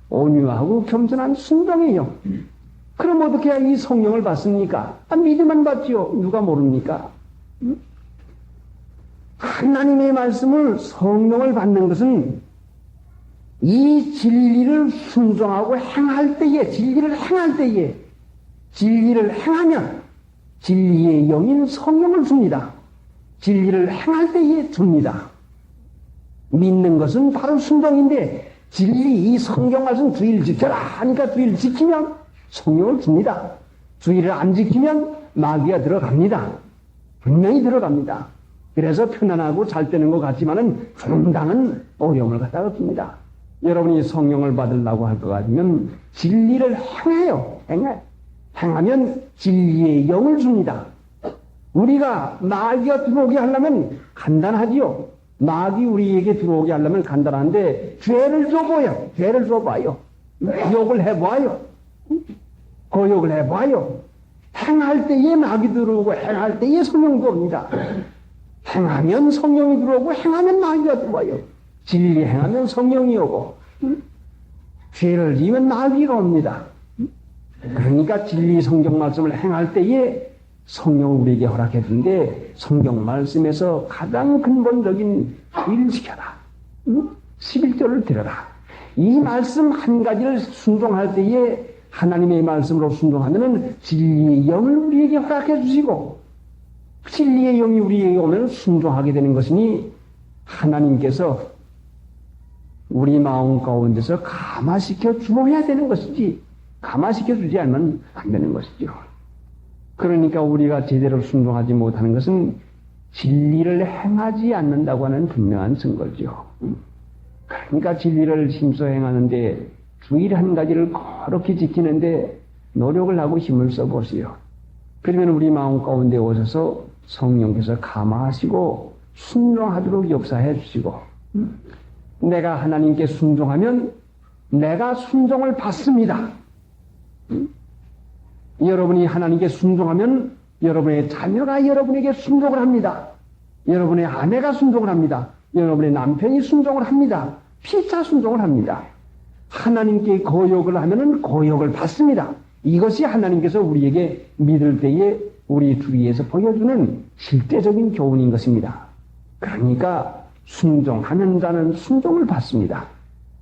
온유하고 겸손한 순종의 영. 그럼 어떻게 해야 이 성령을 받습니까? 믿으면 받지요. 누가 모릅니까? 하나님의 말씀을 성령을 받는 것은 이 진리를 순종하고 행할 때에, 진리를 행하면 진리의 영인 성령을 줍니다. 진리를 행할 때에 줍니다. 믿는 것은 바로 순종인데 진리 이 성경 말씀 주의를 지켜라 하니까 주의를 지키면 성령을 줍니다. 주의를 안 지키면 마귀가 들어갑니다. 분명히 들어갑니다. 그래서 편안하고 잘 되는 것 같지만은 중당한 어려움을 갖다가 줍니다. 여러분이 성령을 받으려고 할 것 같으면 진리를 행해요. 행하면 진리의 영을 줍니다. 우리가 마귀가 들어오게 하려면 간단하지요. 마귀 우리에게 들어오게 하려면 간단한데 죄를 줘봐요. 죄를 줘봐요. 욕을 해봐요. 고욕을 해봐요. 행할 때에 마귀 들어오고 행할 때에 성령 들어옵니다. 행하면 성령이 들어오고 행하면 마귀가 들어와요. 진리 행하면 성령이 오고 죄를 지으면 마귀가 옵니다. 그러니까 진리 성경 말씀을 행할 때에 성령을 우리에게 허락해 준데 성경 말씀에서 가장 근본적인 일을 지켜라. 11조를 들어라. 이 말씀 한 가지를 순종할 때에 하나님의 말씀으로 순종하면은 진리의 영을 우리에게 허락해 주시고 진리의 영이 우리에게 오면 순종하게 되는 것이니 하나님께서 우리 마음 가운데서 감화시켜 주어야 되는 것이지 감화시켜 주지 않으면 안 되는 것이죠. 그러니까 우리가 제대로 순종하지 못하는 것은 진리를 행하지 않는다고 하는 분명한 증거죠. 그러니까 진리를 힘써 행하는데 주일 한 가지를 거룩히 지키는데 노력을 하고 힘을 써보세요. 그러면 우리 마음 가운데 오셔서 성령께서 감화하시고 순종하도록 역사해 주시고 내가 하나님께 순종하면 내가 순종을 받습니다. 여러분이 하나님께 순종하면 여러분의 자녀가 여러분에게 순종을 합니다. 여러분의 아내가 순종을 합니다. 여러분의 남편이 순종을 합니다. 피차 순종을 합니다. 하나님께 거역을 하면은 거역을 받습니다. 이것이 하나님께서 우리에게 믿을 때에 우리 주위에서 보여주는 실제적인 교훈인 것입니다. 그러니까 순종하는 자는 순종을 받습니다.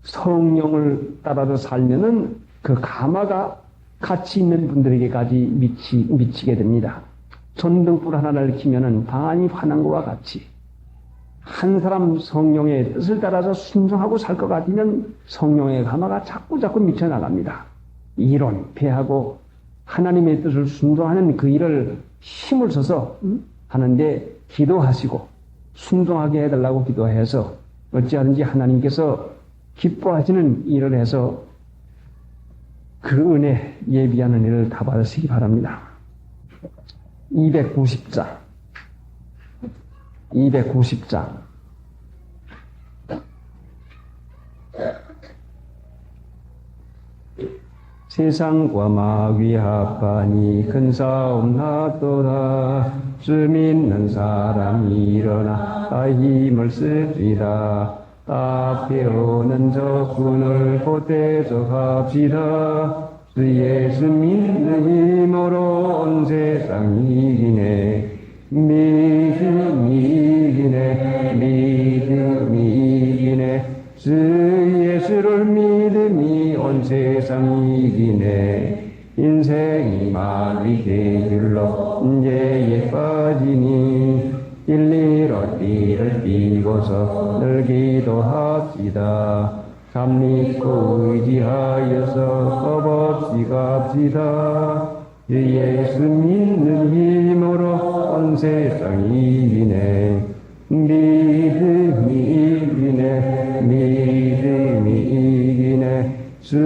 성령을 따라서 살면은 그 감화가 같이 있는 분들에게까지 미치게 됩니다. 전등불 하나를 켜면은 방안이 환한 것과 같이 한 사람 성령의 뜻을 따라서 순종하고 살 것 같으면 성령의 감화가 자꾸 미쳐나갑니다. 이론, 배하고 하나님의 뜻을 순종하는 그 일을 힘을 써서 하는데 기도하시고 순종하게 해달라고 기도해서 어찌하든지 하나님께서 기뻐하시는 일을 해서 그 은혜 예비하는 일을 다 받으시기 바랍니다. 290장 세상과 마귀 합하니 큰 싸움 났도다. 주 믿는 사람이 일어나 다 힘을 쓰리라. 앞에 오는 적군을 보태적합시다. 주 예수 믿는 힘으로 온 세상 이기네. 믿음이 이기네. 주 예수를 믿음이 온 세상 이기네. 인생이 마귀 계율로 문제에 빠지니 일리로 띠를 띠고서 늘 기도합시다. 참 믿고 의지하여서 겁없이 갑시다. 예수 믿는 힘으로 온 세상 이기네. 믿음이 이기네. 주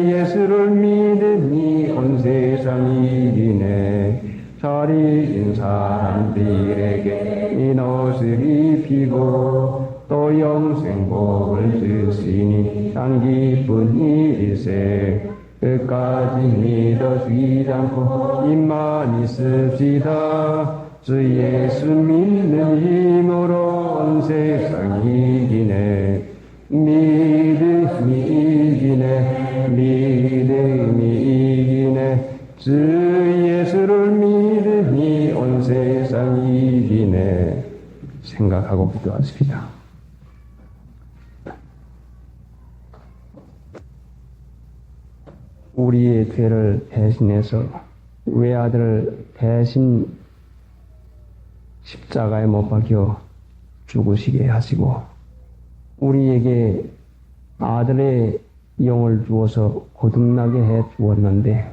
예수를 믿음이 온 세상 이기네. 잘 이긴 사람들에게 이 옷을 입히고 또 영생복을 주시니 참 기쁜 일일세. 끝까지 믿어주지 않고 입만 있읍시다. 주 예수 믿는 힘으로 온 세상 이기네. 믿음이 이기네. 주 예수를 믿음이 온 세상 이기네. 생각하고 기도하십시다. 우리의 죄를 대신해서 외아들을 대신 십자가에 못 박혀 죽으시게 하시고 우리에게 아들의 영을 주어서 거듭나게 해 주었는데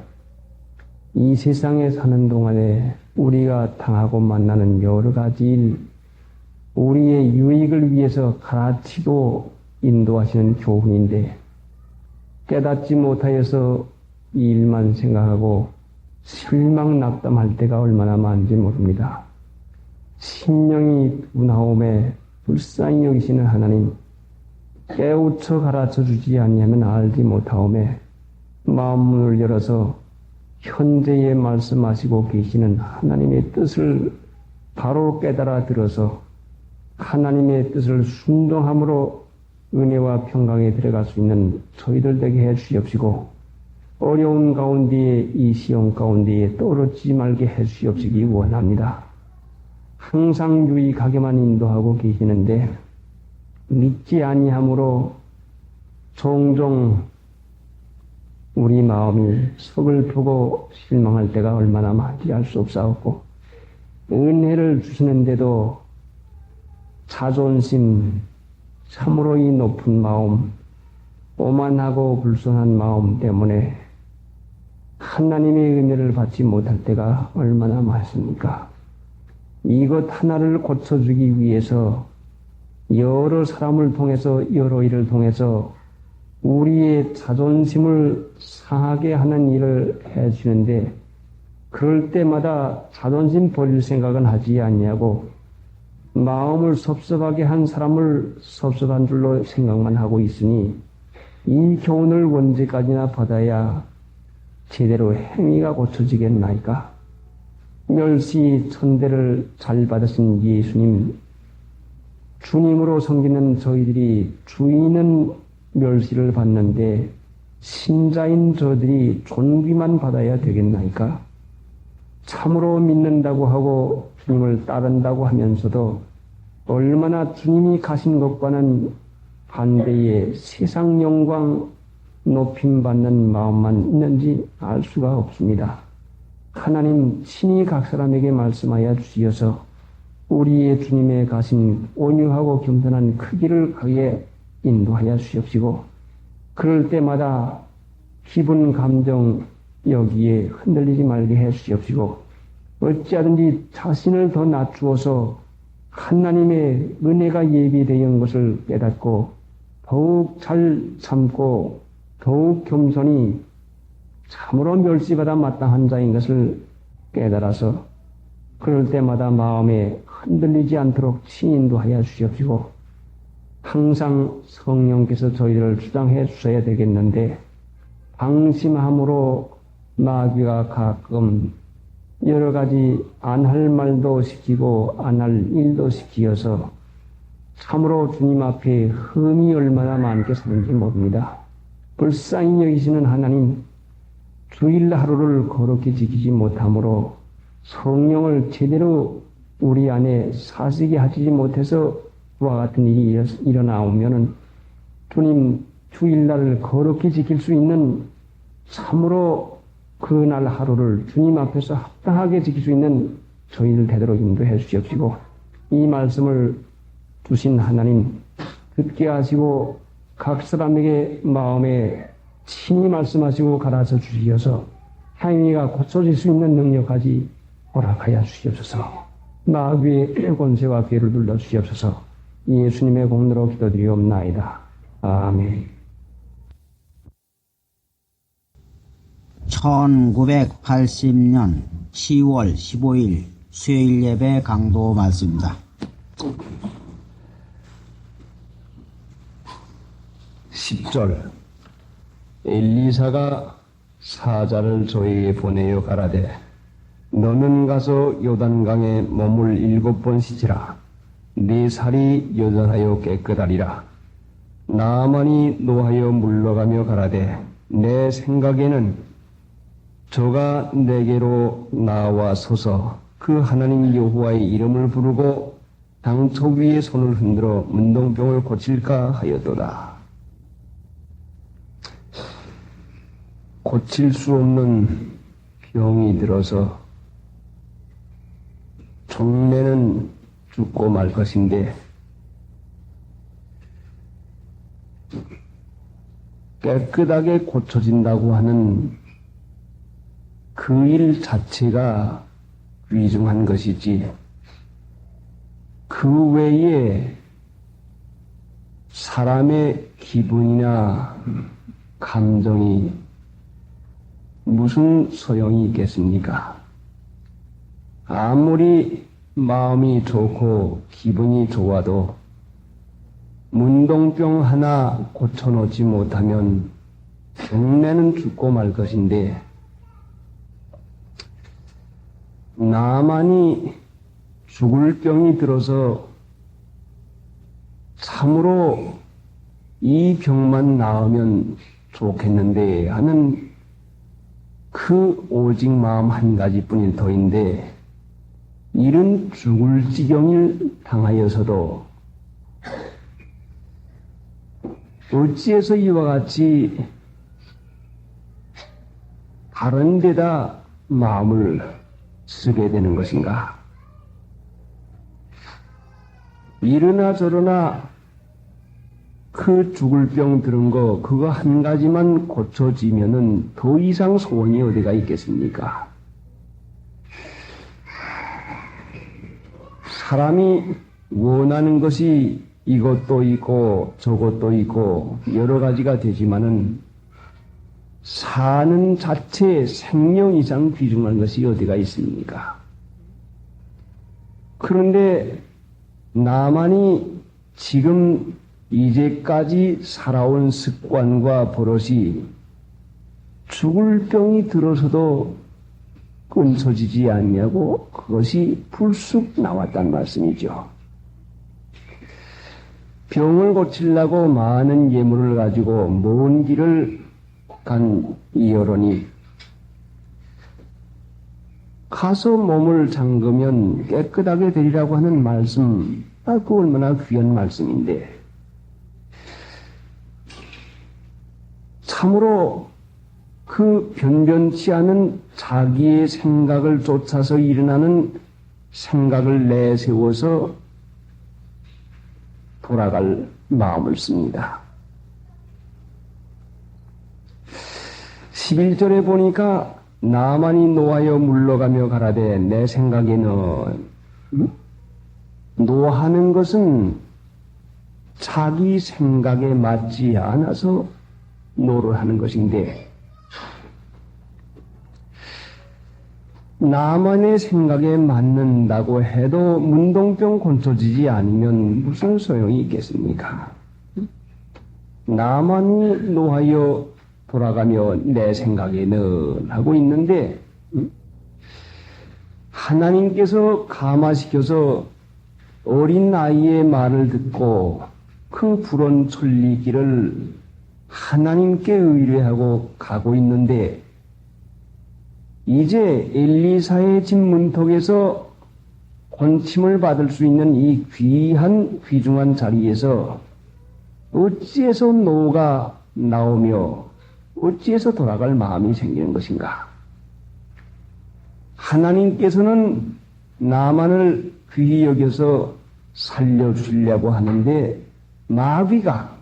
이 세상에 사는 동안에 우리가 당하고 만나는 여러 가지 일, 우리의 유익을 위해서 가르치고 인도하시는 교훈인데 깨닫지 못하여서 이 일만 생각하고 실망 낙담할 때가 얼마나 많은지 모릅니다. 심령이 분하옴에 불쌍히 여기시는 하나님, 깨우쳐 가르쳐 주지 아니하면 알지 못하오매 마음문을 열어서 현재에 말씀하시고 계시는 하나님의 뜻을 바로 깨달아 들어서 하나님의 뜻을 순종함으로 은혜와 평강에 들어갈 수 있는 저희들 되게 해 주시옵시고 어려운 가운데에 이 시험 가운데에 떨어지지 말게 해 주시옵시기 원합니다. 항상 유익하게만 인도하고 계시는데 믿지 아니함으로 종종 우리 마음이 서글프고 실망할 때가 얼마나 많지 알 수 없사옵고 은혜를 주시는데도 자존심, 참으로 이 높은 마음, 오만하고 불손한 마음 때문에 하나님의 은혜를 받지 못할 때가 얼마나 많습니까? 이것 하나를 고쳐주기 위해서 여러 사람을 통해서 여러 일을 통해서 우리의 자존심을 상하게 하는 일을 해주는데 그럴 때마다 자존심 버릴 생각은 하지 않냐고 마음을 섭섭하게 한 사람을 섭섭한 줄로 생각만 하고 있으니 이 교훈을 언제까지나 받아야 제대로 행위가 고쳐지겠나이까? 멸시 천대를 잘 받으신 예수님, 주님으로 섬기는 저희들이 주인은 멸시를 받는데 신자인 저들이 존귀만 받아야 되겠나이까? 참으로 믿는다고 하고 주님을 따른다고 하면서도 얼마나 주님이 가신 것과는 반대의 세상 영광 높임받는 마음만 있는지 알 수가 없습니다. 하나님 친히 각 사람에게 말씀하여 주시어서 우리의 주님의 가신 온유하고 겸손한 크기를 그에 인도하여 주시옵시고, 그럴 때마다 기분 감정 여기에 흔들리지 말게 해 주시옵시고, 어찌하든지 자신을 더 낮추어서 하나님의 은혜가 예비되어 것을 깨닫고 더욱 잘 참고 더욱 겸손히 참으로 멸시받아 마땅한 자인 것을 깨달아서 그럴 때마다 마음에 흔들리지 않도록 친인도하여 주시옵시고, 항상 성령께서 저희를 주장해 주셔야 되겠는데 방심함으로 마귀가 가끔 여러 가지 안 할 말도 시키고 안 할 일도 시키어서 참으로 주님 앞에 흠이 얼마나 많게 사는지 모릅니다. 불쌍히 여기시는 하나님, 주일 하루를 거룩히 지키지 못함으로 성령을 제대로 우리 안에 사시게 하지 못해서 그와 같은 일이 일어나오면은 주님 주일날을 거룩히 지킬 수 있는 참으로 그날 하루를 주님 앞에서 합당하게 지킬 수 있는 저희들 되도록 인도해 주시옵시고, 이 말씀을 주신 하나님 듣게 하시고 각 사람에게 마음에 친히 말씀하시고 가르쳐 주시어서 행위가 고쳐질 수 있는 능력까지 허락하여 주시옵소서. 마귀의 권세와 괴를 눌러 주시옵소서. 예수님의 공로로 기도드리옵나이다. 아멘. 1980년 10월 15일 수요일 예배 강도 말씀입니다. 10절 엘리사가 사자를 저에게 보내어 가라되 너는 가서 요단강에 몸을 7번 씻으라. 네 살이 여전하여 깨끗하리라. 나아만이 노하여 물러가며 가라되 내 생각에는 저가 내게로 나와 서서 그 하나님 여호와의 이름을 부르고 당초 위에 손을 흔들어 문둥병을 고칠까 하였도다. 고칠 수 없는 병이 들어서 종래는 죽고 말 것인데 깨끗하게 고쳐진다고 하는 그 일 자체가 귀중한 것이지, 그 외에 사람의 기분이나 감정이 무슨 소용이 있겠습니까? 아무리 마음이 좋고 기분이 좋아도 문동병 하나 고쳐놓지 못하면 종래는 죽고 말 것인데, 나만이 죽을 병이 들어서 참으로 이 병만 나으면 좋겠는데 하는 그 오직 마음 한 가지뿐인 터인데, 이런 죽을 지경을 당하여서도 어찌해서 이와 같이 다른 데다 마음을 쓰게 되는 것인가? 이러나 저러나 그 죽을 병 들은 거 그거 한 가지만 고쳐지면은 더 이상 소원이 어디가 있겠습니까? 사람이 원하는 것이 이것도 있고 저것도 있고 여러 가지가 되지만은 사는 자체에 생명 이상 귀중한 것이 어디가 있습니까? 그런데 나만이 지금 이제까지 살아온 습관과 버릇이 죽을 병이 들어서도 끊쳐지지 않냐고 그것이 불쑥 나왔단 말씀이죠. 병을 고치려고 많은 예물을 가지고 먼 길을 간 이어론이 가서 몸을 잠그면 깨끗하게 되리라고 하는 말씀, 그 얼마나 귀한 말씀인데 참으로 그 변변치 않은 자기의 생각을 쫓아서 일어나는 생각을 내세워서 돌아갈 마음을 씁니다. 11절에 보니까 나만이 노하여 물러가며 가라되 내 생각에는 노하는 것은 자기 생각에 맞지 않아서 노를 하는 것인데 나만의 생각에 맞는다고 해도 문동병 고쳐지지 않으면 무슨 소용이 있겠습니까? 나만이 노하여 돌아가며 내 생각에는 하고 있는데 하나님께서 감화시켜서 어린 아이의 말을 듣고 그 불온 천리길을 하나님께 의뢰하고 가고 있는데 이제 엘리사의 집 문턱에서 권침을 받을 수 있는 이 귀한 귀중한 자리에서 어찌해서 노가 나오며 어찌해서 돌아갈 마음이 생기는 것인가? 하나님께서는 나만을 귀히 여겨서 살려주려고 하는데 마귀가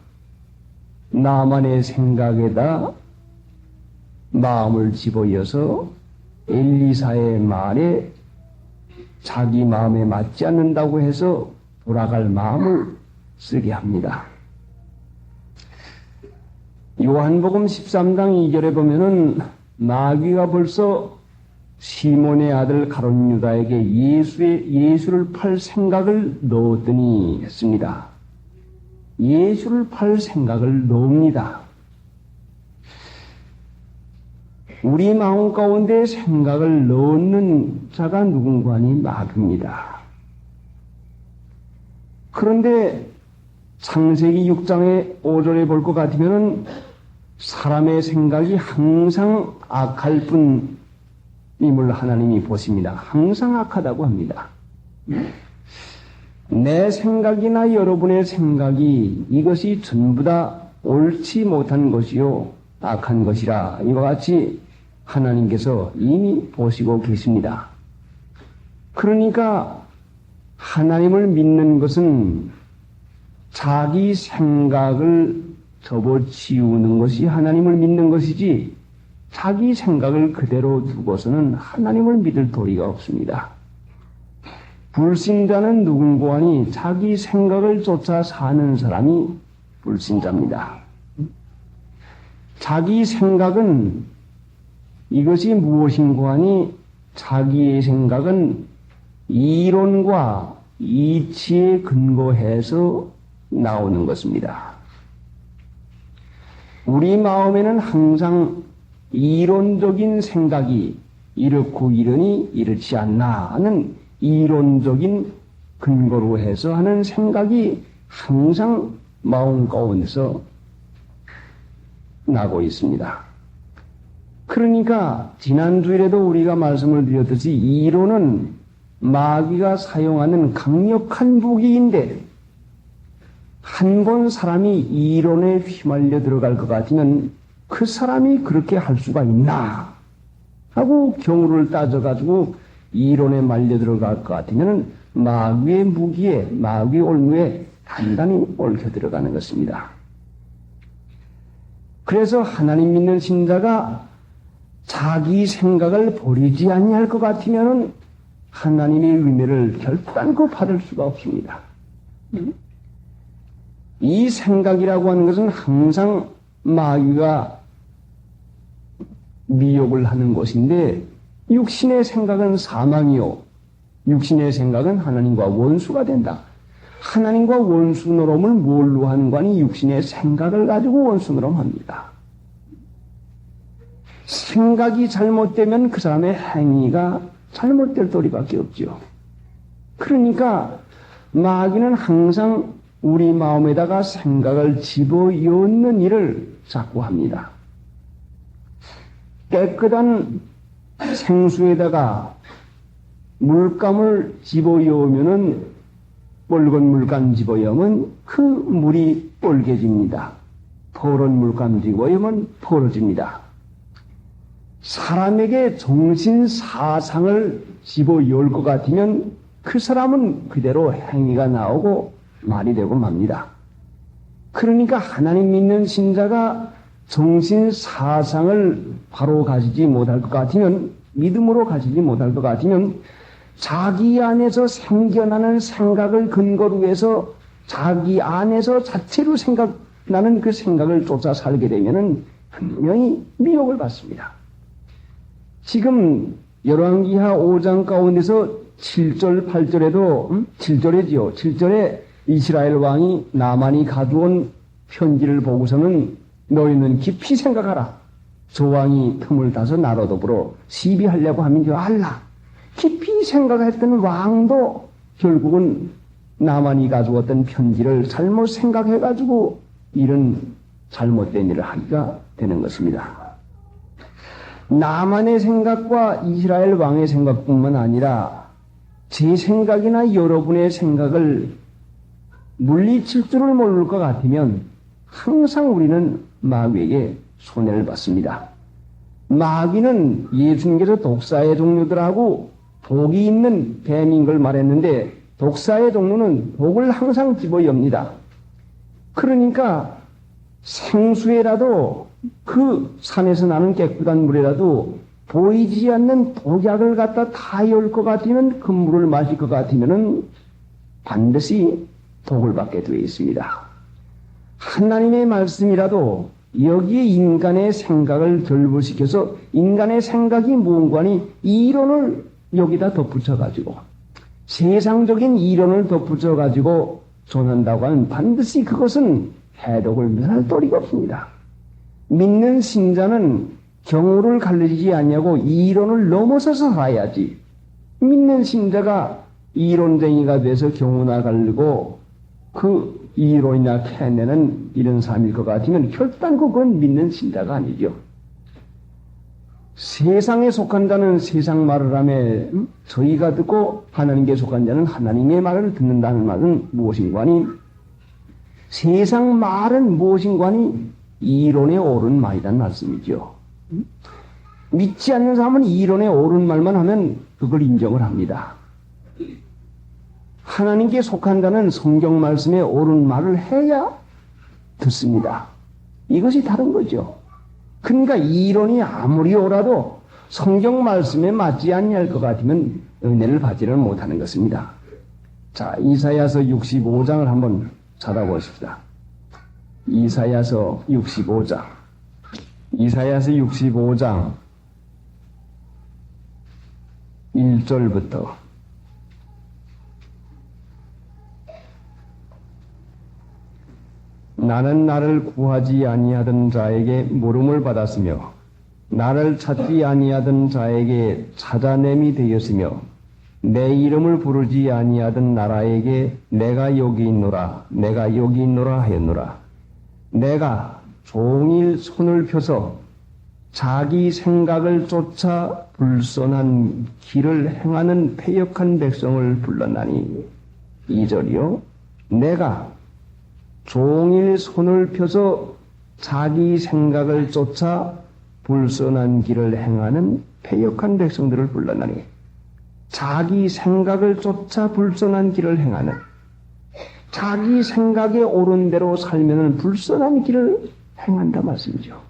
나만의 생각에다 마음을 집어여서 엘리사의 말에 자기 마음에 맞지 않는다고 해서 돌아갈 마음을 쓰게 합니다. 요한복음 13장 2절에 보면은 마귀가 벌써 시몬의 아들 가룟 유다에게 예수를 팔 생각을 넣었더니 했습니다. 예수를 팔 생각을 넣습니다. 우리 마음 가운데 생각을 넣는 자가 누군가니 마귀입니다. 그런데 창세기 6장의 5절에 볼 것 같으면 사람의 생각이 항상 악할 뿐임을 하나님이 보십니다. 항상 악하다고 합니다. 내 생각이나 여러분의 생각이 이것이 전부 다 옳지 못한 것이요 악한 것이라 이와 같이 하나님께서 이미 보시고 계십니다. 그러니까 하나님을 믿는 것은 자기 생각을 접어치우는 것이 하나님을 믿는 것이지 자기 생각을 그대로 두고서는 하나님을 믿을 도리가 없습니다. 불신자는 누군고 하니 자기 생각을 쫓아 사는 사람이 불신자입니다. 자기 생각은 이것이 무엇인고 하니 자기의 생각은 이론과 이치에 근거해서 나오는 것입니다. 우리 마음에는 항상 이론적인 생각이 이렇고 이러니 이렇지 않나 하는 이론적인 근거로 해서 하는 생각이 항상 마음 가운데서 나고 있습니다. 그러니까 지난주일에도 우리가 말씀을 드렸듯이 이론은 마귀가 사용하는 강력한 무기인데 한 번 사람이 이론에 휘말려 들어갈 것 같으면 그 사람이 그렇게 할 수가 있나 하고 경우를 따져가지고 이론에 말려 들어갈 것 같으면 마귀의 무기에 마귀의 올무에 단단히 얽혀 들어가는 것입니다. 그래서 하나님 믿는 신자가 자기 생각을 버리지 아니할 것 같으면 하나님의 은혜를 결단코 받을 수가 없습니다. 이 생각이라고 하는 것은 항상 마귀가 미혹을 하는 것인데 육신의 생각은 사망이요 육신의 생각은 하나님과 원수가 된다. 하나님과 원수 노름을 뭘로 하는 거니 육신의 생각을 가지고 원수 노름합니다. 생각이 잘못되면 그 사람의 행위가 잘못될 도리밖에 없죠. 그러니까 마귀는 항상 우리 마음에다가 생각을 집어넣는 일을 자꾸 합니다. 깨끗한 생수에다가 물감을 집어넣으면은 붉은 물감 집어넣으면 그 물이 붉게집니다. 퍼런 물감 집어넣으면 퍼러집니다. 사람에게 정신 사상을 집어넣을 것 같으면 그 사람은 그대로 행위가 나오고 말이 되고 맙니다. 그러니까 하나님 믿는 신자가 정신 사상을 바로 가지지 못할 것 같으면, 믿음으로 가지지 못할 것 같으면 자기 안에서 생겨나는 생각을 근거로 해서 자기 안에서 자체로 생각나는 그 생각을 쫓아 살게 되면은 분명히 미혹을 받습니다. 지금 열왕기하 5장 가운데서 7절, 8절에도 7절이지요. 7절에 이스라엘 왕이 나만이 가져온 편지를 보고서는 너희는 깊이 생각하라. 저 왕이 틈을 타서 나로 더불어 시비하려고 하면 줄 알라. 깊이 생각했던 왕도 결국은 나만이 가져왔던 편지를 잘못 생각해가지고 이런 잘못된 일을 하기가 되는 것입니다. 나만의 생각과 이스라엘 왕의 생각뿐만 아니라 제 생각이나 여러분의 생각을 물리칠 줄을 모를 것 같으면 항상 우리는 마귀에게 손해를 받습니다. 마귀는 예수님께서 독사의 종류들하고 독이 있는 뱀인 걸 말했는데 독사의 종류는 독을 항상 집어엽니다. 그러니까 생수에라도 그 산에서 나는 깨끗한 물에라도 보이지 않는 독약을 갖다 다 열 것 같으면 그 물을 마실 것 같으면은 반드시 독을 받게 되어 있습니다. 하나님의 말씀이라도 여기에 인간의 생각을 결부시켜서 인간의 생각이 무언가니 이론을 여기다 덧붙여가지고 세상적인 이론을 덧붙여가지고 전한다고 하면 반드시 그것은 해독을 면할 도리가 없습니다. 믿는 신자는 경우를 가르치지 않냐고 이론을 넘어서서 살아야지. 믿는 신자가 이론쟁이가 돼서 경우나 가르고 그 이론이나 캐내는 이런 삶일 것 같으면 결단코 그건 믿는 신자가 아니죠. 세상에 속한 자는 세상 말을 하며 저희가 듣고 하나님께 속한 자는 하나님의 말을 듣는다는 말은 무엇인가니 세상 말은 무엇인가니 이론에 옳은 말이란 말씀이죠. 믿지 않는 사람은 이론에 옳은 말만 하면 그걸 인정을 합니다. 하나님께 속한 자는 성경 말씀에 옳은 말을 해야 듣습니다. 이것이 다른 거죠. 그러니까 이론이 아무리 옳아도 성경 말씀에 맞지 아니할 것 같으면 은혜를 받지를 못하는 것입니다. 자, 이사야서 65장을 한번 찾아보십시다. 이사야서 65장. 이사야서 65장 1절부터 나는 나를 구하지 아니하던 자에게 물음을 받았으며 나를 찾지 아니하던 자에게 찾아냄이 되었으며 내 이름을 부르지 아니하던 나라에게 내가 여기 있노라 내가 여기 있노라 하였노라. 내가 종일 손을 펴서 자기 생각을 쫓아 불선한 길을 행하는 패역한 백성을 불렀나니 2절이요. 내가 종일 손을 펴서 자기 생각을 쫓아 불선한 길을 행하는 패역한 백성들을 불렀나니 자기 생각을 쫓아 불선한 길을 행하는 자기 생각에 옳은 대로 살면은 불선한 길을 행한다 말씀이죠.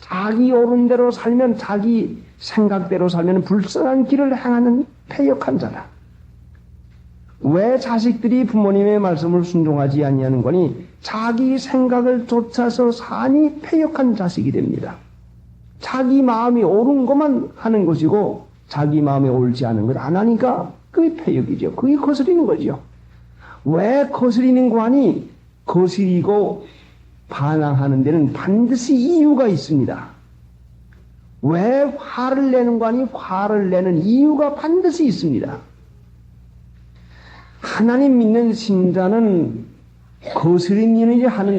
자기 옳은 대로 살면 자기 생각대로 살면 불선한 길을 행하는 패역한 자다. 왜 자식들이 부모님의 말씀을 순종하지 아니하는 거니 자기 생각을 쫓아서 사니 패역한 자식이 됩니다. 자기 마음이 옳은 것만 하는 것이고 자기 마음에 옳지 않은 것 안 하니까 그게 패역이죠. 그게 거스리는 거죠. 왜 거스리는 거 아니 거스리고 반항하는 데는 반드시 이유가 있습니다. 왜 화를 내는 거 아니? 화를 내는 이유가 반드시 있습니다. 하나님 믿는 신자는 거스린일을 하는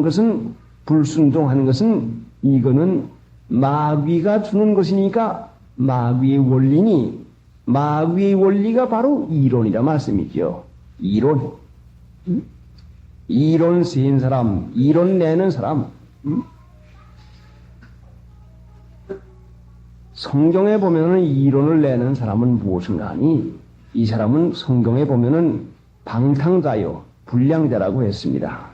것은 불순종하는 것은 이거는 마귀가 주는 것이니까 마귀의 원리니 마귀의 원리가 바로 이론이라 말씀이죠. 이론. 이론 세인 사람, 이론 내는 사람. 성경에 보면은 이론을 내는 사람은 무엇인가 하니 이 사람은 성경에 보면은 방탕자요, 불량자라고 했습니다.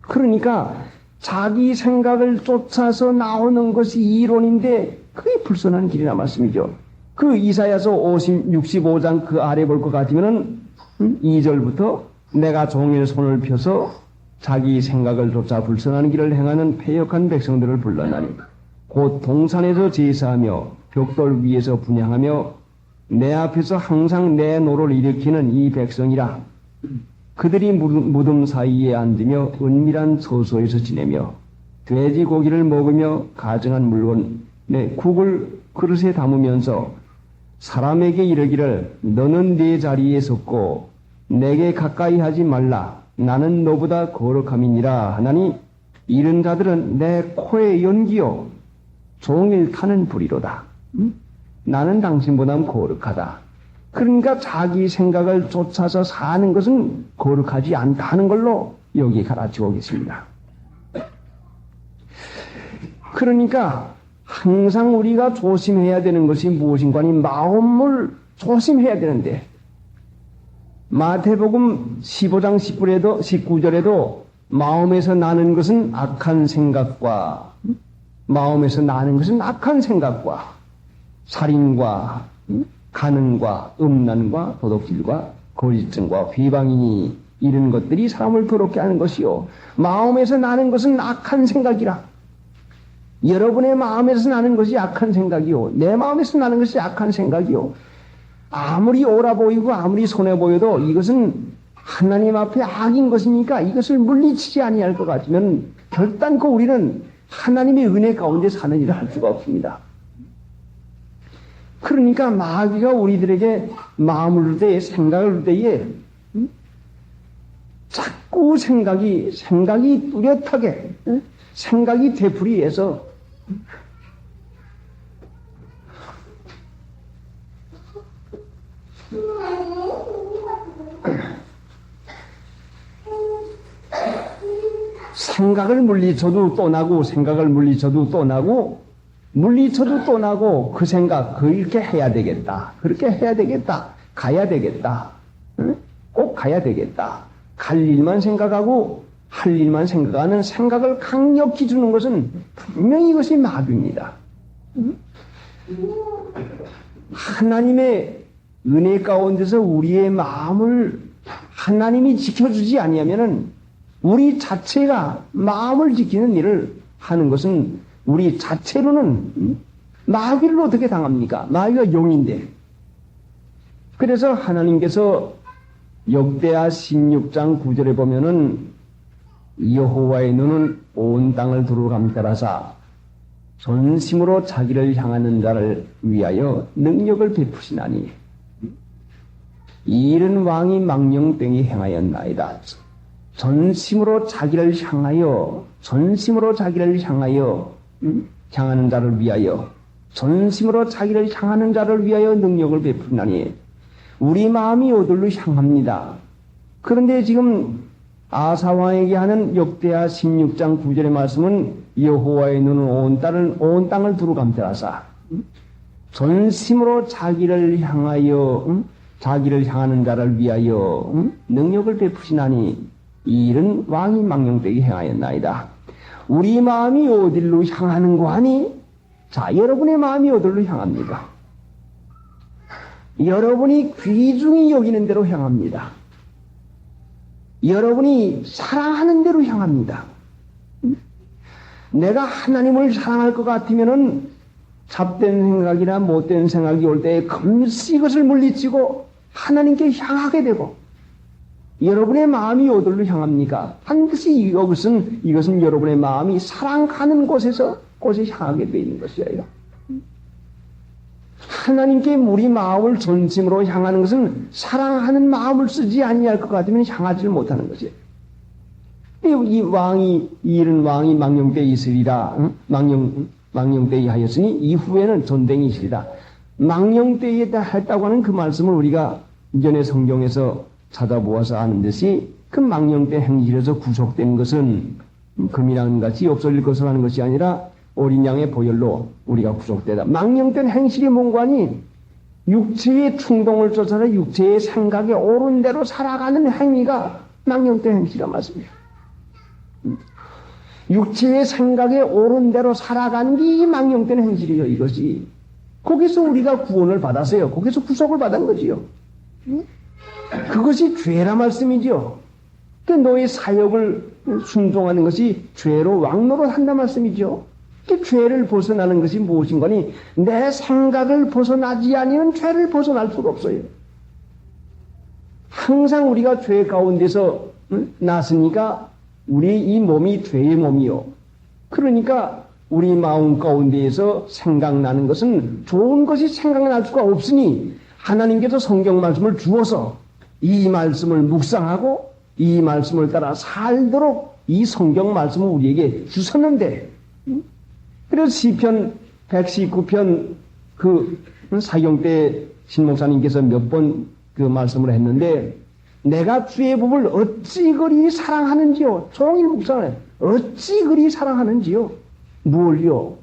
그러니까 자기 생각을 쫓아서 나오는 것이 이론인데 그게 불선한 길이라 말씀이죠. 그 이사야서 65장 그 아래 볼 것 같으면은 2절부터 내가 종일 손을 펴서 자기 생각을 쫓아 불선한 길을 행하는 패역한 백성들을 불러나니 곧 동산에서 제사하며 벽돌 위에서 분향하며 내 앞에서 항상 내 노를 일으키는 이 백성이라. 그들이 무덤 사이에 앉으며 은밀한 처소에서 지내며 돼지 고기를 먹으며 가증한 물건 내 국을 그릇에 담으면서 사람에게 이르기를 너는 네 자리에 섰고 내게 가까이 하지 말라 나는 너보다 거룩함이니라 하나니 이런 자들은 내 코에 연기요 종일 타는 불이로다. 나는 당신보다 거룩하다. 그러니까 자기 생각을 쫓아서 사는 것은 거룩하지 않다는 걸로 여기 가르치고 계십니다. 그러니까 항상 우리가 조심해야 되는 것이 무엇인가 하니 마음을 조심해야 되는데 마태복음 15장 19절에도 마음에서 나는 것은 악한 생각과 살인과 간음과 음란과 도둑질과 거짓증과 비방이니 이런 것들이 사람을 더럽게 하는 것이요 마음에서 나는 것은 악한 생각이라. 여러분의 마음에서 나는 것이 악한 생각이요 내 마음에서 나는 것이 악한 생각이요 아무리 옳아 보이고 아무리 손해 보여도 이것은 하나님 앞에 악인 것이니까 이것을 물리치지 아니할 것 같으면 결단코 우리는 하나님의 은혜 가운데 사는 일을 할 수가 없습니다. 그러니까 마귀가 우리들에게 마음을 줄 때에 생각을 줄 때에 자꾸 생각이 뚜렷하게 생각이 되풀이해서 생각을 물리쳐도 또 나고 생각을 물리쳐도 또 나고 물리쳐도 또 나고 그 생각 그렇게 해야 되겠다. 그렇게 해야 되겠다. 가야 되겠다. 꼭 가야 되겠다. 갈 일만 생각하고 할 일만 생각하는 생각을 강력히 주는 것은 분명히 이것이 마귀입니다. 하나님의 은혜 가운데서 우리의 마음을 하나님이 지켜주지 아니하면은 우리 자체가 마음을 지키는 일을 하는 것은 우리 자체로는 마귀를 어떻게 당합니까? 마귀가 용인데. 그래서 하나님께서 역대하 16장 9절에 보면은 여호와의 눈은 온 땅을 두루 감찰하사 전심으로 자기를 향하는 자를 위하여 능력을 베푸시나니 이 일은 왕이 망령되이 행하였나이다. 전심으로 자기를 향하여 향하는 자를 위하여 전심으로 자기를 향하는 자를 위하여 능력을 베푸나니 우리 마음이 어디로 향합니다. 그런데 지금 아사왕에게 하는 역대하 16장 9절의 말씀은 여호와의 눈은 온 땅을 두루 감찰하사 전심으로 자기를 향하여 자기를 향하는 자를 위하여 능력을 베푸시나니 이 일은 왕이 망령되게 행하였나이다. 우리 마음이 어디로 향하는 거 하니? 자, 여러분의 마음이 어디로 향합니까? 여러분이 귀중히 여기는 대로 향합니다. 여러분이 사랑하는 대로 향합니다. 내가 하나님을 사랑할 것 같으면은 잡된 생각이나 못된 생각이 올 때 금시 이것을 물리치고 하나님께 향하게 되고 여러분의 마음이 어디로 향합니까? 반드시 이것은 여러분의 마음이 사랑하는 곳에서 곳에 향하게 되어 있는 것이에요. 하나님께 우리 마음을 전심으로 향하는 것은 사랑하는 마음을 쓰지 아니할 것 같으면 향하지를 못하는 것이에요. 이 왕이 이른 왕이 망령 때에 있으리라. 망령 때에 하였으니 이후에는 전쟁이 있으리라. 망령 때에 했다고 하는 그 말씀을 우리가 이전에 성경에서 찾아보아서 아는 듯이 그 망령 때 행실에서 구속된 것은 금이랑 같이 없어질 것을 하는 것이 아니라 어린 양의 보혈로 우리가 구속되다. 망령 때 행실이 뭔가니 육체의 충동을 쫓아서 육체의 생각에 옳은 대로 살아가는 행위가 망령 때 행실이라 말씀이에요. 육체의 생각에 옳은 대로 살아가는 게 이 망령 때 행실이에요. 이것이. 거기서 우리가 구원을 받았어요. 거기서 구속을 받은 거지요. 그것이 죄라 말씀이죠. 그 너의 사역을 순종하는 것이 죄로 왕노릇 한다 말씀이죠. 그 죄를 벗어나는 것이 무엇인가니 내 생각을 벗어나지 아니면 죄를 벗어날 수가 없어요. 항상 우리가 죄 가운데서 났으니까 우리 이 몸이 죄의 몸이요. 그러니까 우리 마음 가운데에서 생각나는 것은 좋은 것이 생각날 수가 없으니 하나님께서 성경 말씀을 주어서 이 말씀을 묵상하고 이 말씀을 따라 살도록 이 성경 말씀을 우리에게 주셨는데, 그래서 시편 119편 그 사경 때 신목사님께서 몇 번 그 말씀을 했는데, 내가 주의 법을 어찌 그리 사랑하는지요. 종일 묵상을 해요. 어찌 그리 사랑하는지요. 뭘요?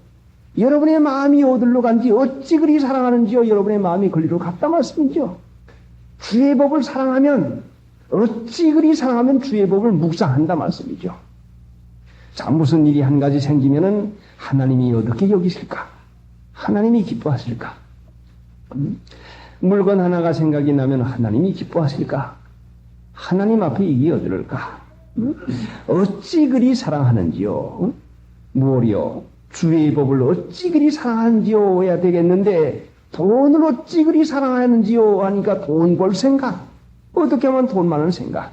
여러분의 마음이 어디로 간지 어찌 그리 사랑하는지요. 여러분의 마음이 거리로 갔다 말씀이죠. 주의 법을 사랑하면 어찌 그리 사랑하면 주의 법을 묵상한다 말씀이죠. 자, 무슨 일이 한 가지 생기면은 하나님이 어떻게 여기실까? 하나님이 기뻐하실까? 물건 하나가 생각이 나면 하나님이 기뻐하실까? 하나님 앞에 이게 어디를까? 어찌 그리 사랑하는지요? 무엇이요? 주의 법을 어찌 그리 사랑하는지요? 해야 되겠는데, 돈을 어찌 그리 사랑하는지요? 하니까 돈 벌 생각. 어떻게 하면 돈 많은 생각.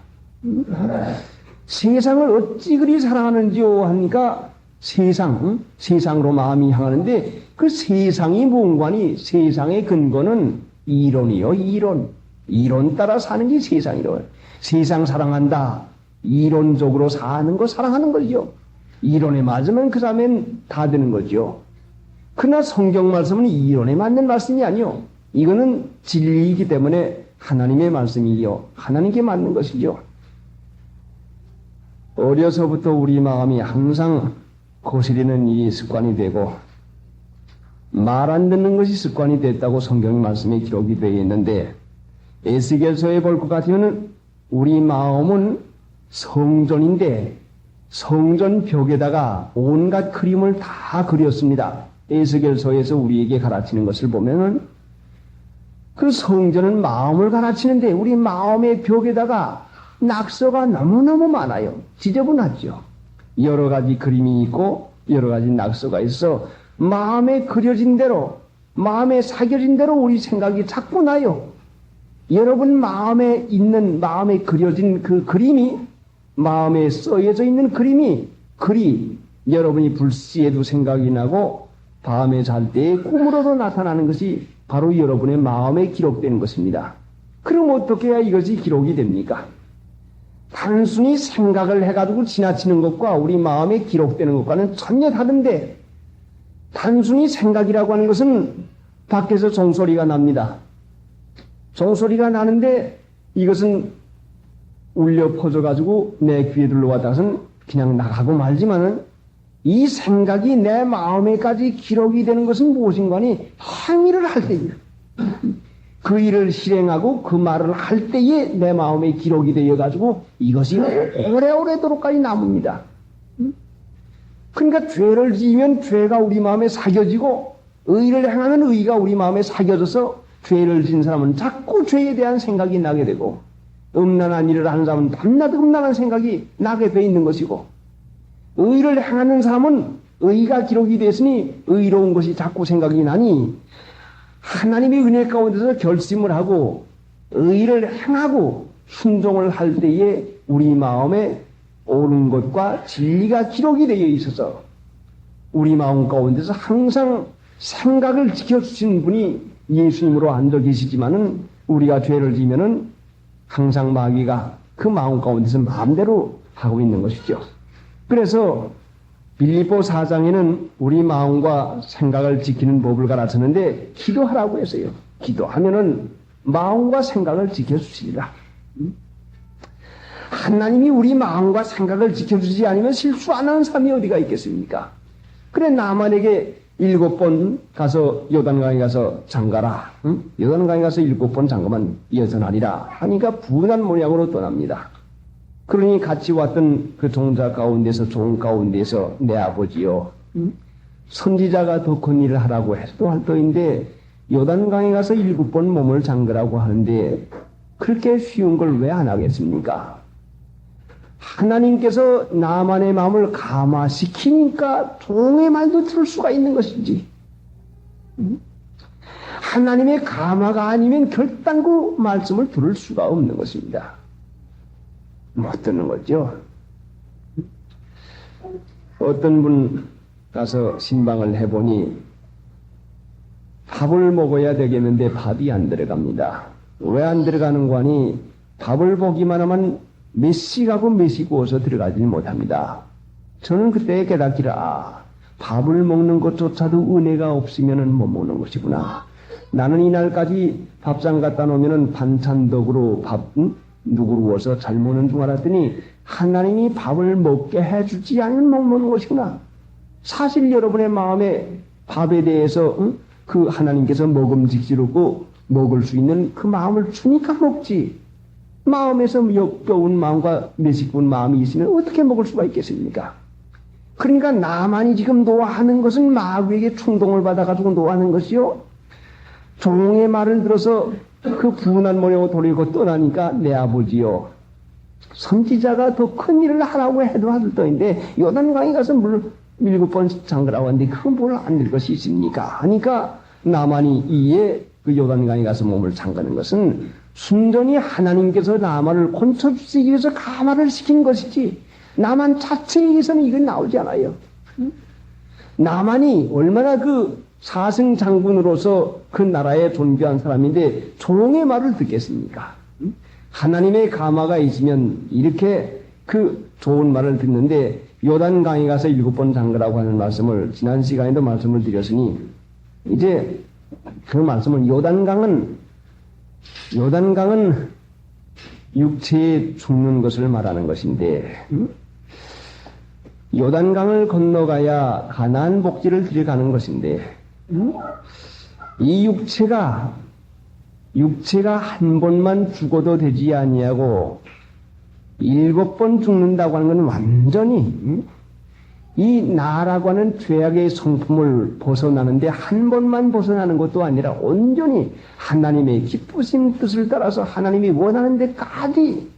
세상을 어찌 그리 사랑하는지요? 하니까 세상으로 마음이 향하는데, 그 세상이 뭔가니? 세상의 근거는 이론이요, 이론. 이론 따라 사는 게 세상이래요. 세상 사랑한다. 이론적으로 사는 거 사랑하는 거죠. 이론에 맞으면 그 다음엔 다 되는 거죠. 그러나 성경 말씀은 이론에 맞는 말씀이 아니요. 이거는 진리이기 때문에 하나님의 말씀이요. 하나님께 맞는 것이죠. 어려서부터 우리 마음이 항상 거스리는 일이 습관이 되고 말 안 듣는 것이 습관이 됐다고 성경 말씀에 기록이 되어 있는데, 에스겔서에 볼 것 같으면 우리 마음은 성전인데 성전 벽에다가 온갖 그림을 다 그렸습니다. 에스겔서에서 우리에게 가르치는 것을 보면은 그 성전은 마음을 가르치는데 우리 마음의 벽에다가 낙서가 너무너무 많아요. 지저분하죠. 여러 가지 그림이 있고 여러 가지 낙서가 있어 마음에 그려진 대로, 마음에 사겨진 대로 우리 생각이 자꾸 나요. 여러분 마음에 있는, 마음에 그려진 그 그림이, 마음에 써여져 있는 그림이, 여러분이 불시에도 생각이 나고 밤에 잘 때에 꿈으로도 나타나는 것이 바로 여러분의 마음에 기록되는 것입니다. 그럼 어떻게 해야 이것이 기록이 됩니까? 단순히 생각을 해가지고 지나치는 것과 우리 마음에 기록되는 것과는 전혀 다른데, 단순히 생각이라고 하는 것은 밖에서 종소리가 납니다. 종소리가 나는데 이것은 울려 퍼져가지고 내 귀에 들러와닿아서는 그냥 나가고 말지만은 이 생각이 내 마음에까지 기록이 되는 것은 무엇인가니 행위를 할 때입니다. 그 일을 실행하고 그 말을 할 때에 내 마음에 기록이 되어가지고 이것이 오래오래도록까지 남습니다. 그러니까 죄를 지으면 죄가 우리 마음에 사겨지고 의를 행하면 의가 우리 마음에 사겨져서 죄를 지은 사람은 자꾸 죄에 대한 생각이 나게 되고 음란한 일을 하는 사람은 밤낮 음란한 생각이 나게 돼 있는 것이고 의를 행하는 사람은 의가 기록이 됐으니 의로운 것이 자꾸 생각이 나니 하나님의 은혜 가운데서 결심을 하고 의를 행하고 순종을 할 때에 우리 마음에 옳은 것과 진리가 기록이 되어 있어서 우리 마음 가운데서 항상 생각을 지켜주신 분이 예수님으로 앉아 계시지만은 우리가 죄를 지면은 항상 마귀가 그 마음 가운데서 마음대로 하고 있는 것이죠. 그래서 빌립보 4장에는 우리 마음과 생각을 지키는 법을 가르쳤는데 기도하라고 했어요. 기도하면은 마음과 생각을 지켜주시리라. 하나님이 우리 마음과 생각을 지켜주지 않으면 실수 안 하는 사람이 어디가 있겠습니까? 그래 나만에게 7번 가서 요단강에 가서 잠가라. 응? 요단강에 가서 7번 잠가면 여전하리라 하니까 분한 모양으로 떠납니다. 그러니 같이 왔던 그 종자 가운데서 종 가운데서 내 아버지요, 선지자가 더 큰 일을 하라고 해서도 할 터인데 요단강에 가서 7번 몸을 잠그라고 하는데 그렇게 쉬운 걸 왜 안 하겠습니까? 하나님께서 나만의 마음을 감화시키니까 종의 말도 들을 수가 있는 것이지. 하나님의 감화가 아니면 결단코 말씀을 들을 수가 없는 것입니다. 못 듣는 거죠. 어떤 분 가서 신방을 해보니 밥을 먹어야 되겠는데 밥이 안 들어갑니다. 왜 안 들어가는 거 하니 밥을 보기만 하면 몇 시가고 몇 시 구워서 들어가지 못합니다. 저는 그때 깨닫기를 밥을 먹는 것조차도 은혜가 없으면 못 먹는 것이구나. 나는 이날까지 밥상 갖다 놓으면 반찬덕으로 밥 누구루어서 잘 먹는 줄 알았더니 하나님이 밥을 먹게 해주지 않으면 못 먹는 것이구나. 사실 여러분의 마음에 밥에 대해서 그 하나님께서 먹음직스럽고 먹을 수 있는 그 마음을 주니까 먹지. 마음에서 역겨운 마음과 매식분 마음이 있으면 어떻게 먹을 수가 있겠습니까? 그러니까 나만이 지금 노하는 것은 마귀에게 충동을 받아가지고 노하는 것이요. 종의 말을 들어서 그 분한 모양으로 돌리고 떠나니까 내 아버지요, 선지자가 더 큰 일을 하라고 해도 할 터인데 요단강에 가서 물 7번 잠그라고 하는데 그건 뭘 안 될 것이 있습니까? 하니까 나만이 이에 그 요단강에 가서 몸을 잠그는 것은 순전히 하나님께서 나만을 고쳐주시기 위해서 감화를 시킨 것이지 나만 자체에 의해서는 이건 나오지 않아요. 나만이 얼마나 그 사승 장군으로서 그 나라에 존귀한 사람인데 종의 말을 듣겠습니까? 하나님의 감화가 있으면 이렇게 그 좋은 말을 듣는데 요단강에 가서 7번 잠그라고 하는 말씀을 지난 시간에도 말씀을 드렸으니 이제 그 말씀은 요단강은 육체에 죽는 것을 말하는 것인데 요단강을 건너가야 가나안 복지를 들어가는 것인데 이 육체가 한 번만 죽어도 되지 아니하고 7번 죽는다고 하는 건 완전히 이 나라고 하는 죄악의 성품을 벗어나는데 한 번만 벗어나는 것도 아니라 온전히 하나님의 기쁘신 뜻을 따라서 하나님이 원하는 데까지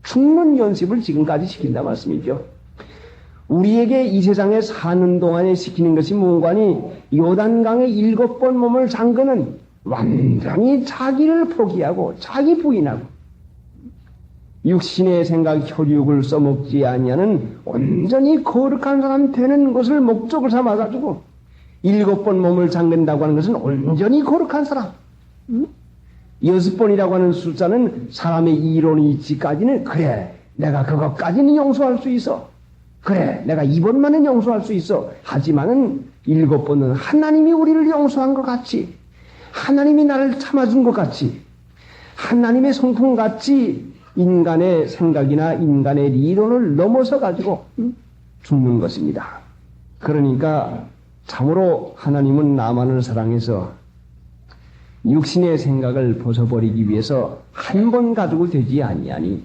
죽는 연습을 지금까지 시킨다 말씀이죠. 우리에게 이 세상에 사는 동안에 시키는 것이 뭔가니 요단강에 7번 몸을 잠그는 완전히 자기를 포기하고 자기 부인하고 육신의 생각 혈육을 써먹지 아니하는 온전히 거룩한 사람 되는 것을 목적을 삼아가지고 7번 몸을 잠근다고 하는 것은 온전히 거룩한 사람. 6번이라고 하는 숫자는 사람의 이론이 있지까지는 그래 내가 그것까지는 용서할 수 있어. 그래 내가 2번만은 용서할 수 있어. 하지만은 7번은 하나님이 우리를 용서한 것 같이 하나님이 나를 참아준 것 같이 하나님의 성품 같이 인간의 생각이나 인간의 이론을 넘어서 가지고 죽는 것입니다. 그러니까 참으로 하나님은 나만을 사랑해서 육신의 생각을 벗어버리기 위해서 한 번 가지고 되지 아니하니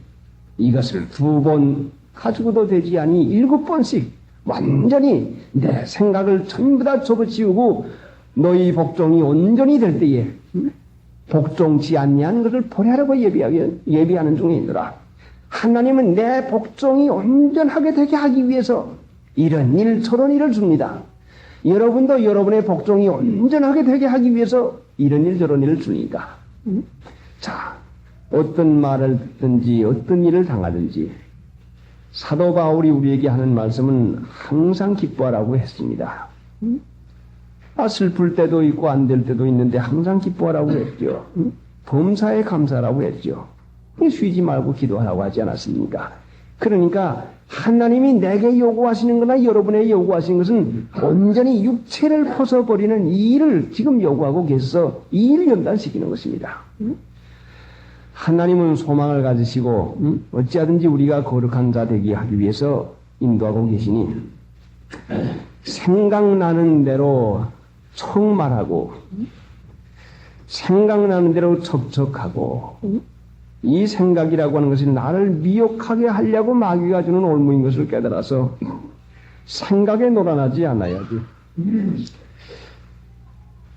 이것을 2번 가지고도 되지 아니 7번씩 완전히 내 생각을 전부 다 접어치우고 너희 복종이 온전히 될 때에 복종치 아니하는 것을 보내라고 예비하는 중에 있노라. 하나님은 내 복종이 온전하게 되게 하기 위해서 이런 일 저런 일을 줍니다. 여러분도 여러분의 복종이 온전하게 되게 하기 위해서 이런 일 저런 일을 주니까 자 어떤 말을 듣든지 어떤 일을 당하든지 사도 바울이 우리에게 하는 말씀은 항상 기뻐하라고 했습니다. 슬플 때도 있고 안 될 때도 있는데 항상 기뻐하라고 했죠. 범사에 감사하라고 했죠. 쉬지 말고 기도하라고 하지 않았습니까? 그러니까 하나님이 내게 요구하시는 거나 여러분에게 요구하시는 것은 온전히 육체를 벗어버리는 이 일을 지금 요구하고 계셔서 이 일을 연단시키는 것입니다. 하나님은 소망을 가지시고 어찌하든지 우리가 거룩한 자 되게 하기 위해서 인도하고 계시니 생각나는 대로 청말하고 생각나는 대로 척척하고 이 생각이라고 하는 것이 나를 미혹하게 하려고 마귀가 주는 올무인 것을 깨달아서 생각에 놀아나지 않아야지.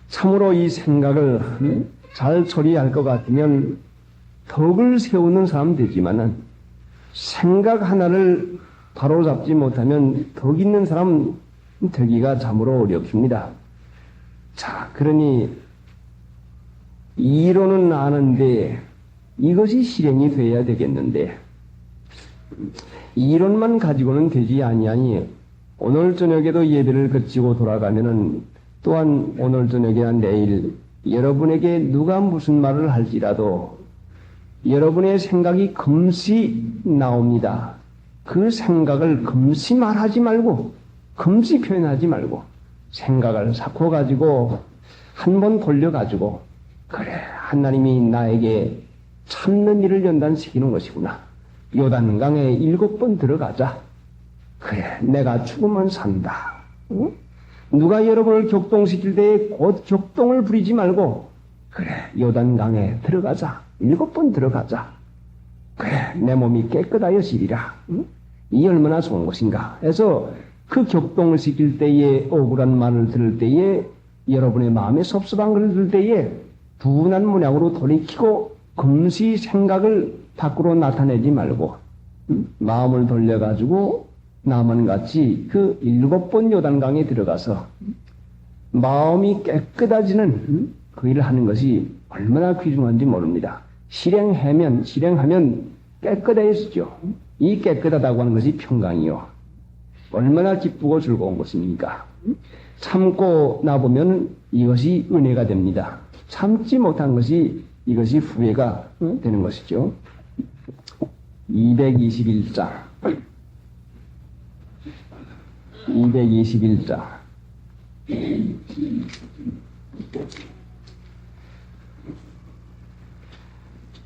참으로 이 생각을 잘 처리할 것 같으면 덕을 세우는 사람 되지만은 생각 하나를 바로잡지 못하면 덕 있는 사람 되기가 참으로 어렵습니다. 자, 그러니 이론은 아는데 이것이 실행이 되어야 되겠는데 이론만 가지고는 되지 아니하니 오늘 저녁에도 예배를 그치고 돌아가면은 또한 오늘 저녁이나 내일 여러분에게 누가 무슨 말을 할지라도 여러분의 생각이 금시 나옵니다. 그 생각을 금시 말하지 말고 금시 표현하지 말고 생각을 삭고 가지고 한 번 돌려가지고 그래 하나님이 나에게 참는 일을 연단시키는 것이구나. 요단강에 7번 들어가자. 그래 내가 죽으면 산다. 응? 누가 여러분을 격동시킬 때에 곧 격동을 부리지 말고 그래 요단강에 들어가자. 7번 들어가자. 그래 내 몸이 깨끗하여지리라. 응? 이 얼마나 좋은 것인가 해서 그 격동을 시킬 때에 억울한 말을 들을 때에 여러분의 마음에 섭섭한 것을 들을 때에 둔한 문양으로 돌이키고 금시 생각을 밖으로 나타내지 말고 마음을 돌려가지고 남원같이 그 7번 요단강에 들어가서 마음이 깨끗해지는 그 일을 하는 것이 얼마나 귀중한지 모릅니다. 실행하면 깨끗해지죠. 이 깨끗하다고 하는 것이 평강이요. 얼마나 기쁘고 즐거운 것입니까? 참고 나보면 이것이 은혜가 됩니다. 참지 못한 것이 이것이 후회가 되는 것이죠. 221장 221장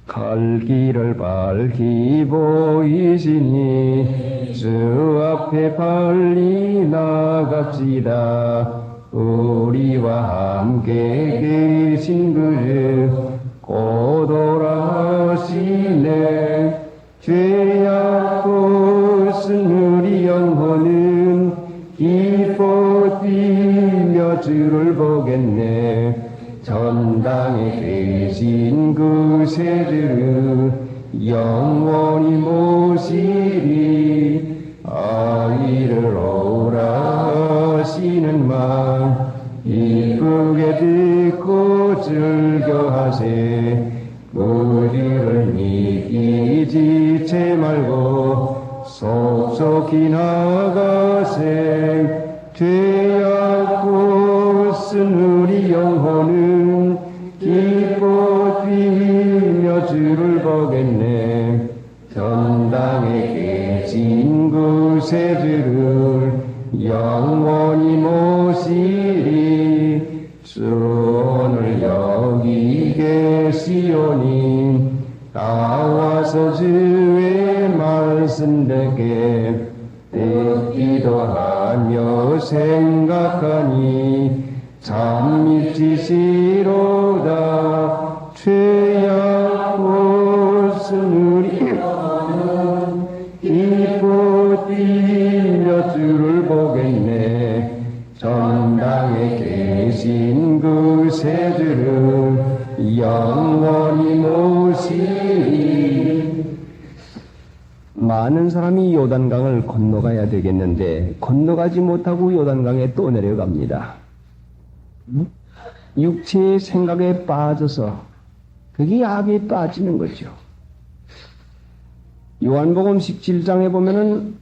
갈 길을 밝히 보이시니 주 앞에 빨리 나갑시다. 우리와 함께 계신 그를 곧 오라시네. 죄악고 쓴 우리 영혼은 기뻐 뛰며 주를 보겠네. 전당에 계신 그 새들을 영원히 모시리. 아이를 오라 하시는 말 이쁘게 듣고 즐겨하세. 우리를 믿기 지체 말고 속속히 나가세. 죄악고 쓴 우리 영혼은 기뻐 뛰며 주를 보겠네. 전당에 계신 그 새들을 영원히 모시리. 주 오늘 여기 계시오니 나와서 주의 말씀 듣게 듣기도 하며 생각하니 참 일치시로다. 죄악고 쓴 우리 영혼은 기뻐 뛰며 주를 보겠네. 전당에 계신 그 새들을 영원히 모시리. 많은 사람이 요단강을 건너가야 되겠는데 건너가지 못하고 요단강에 또 내려갑니다. 육체의 생각에 빠져서 그게 악에 빠지는 거죠. 요한복음 17장에 보면은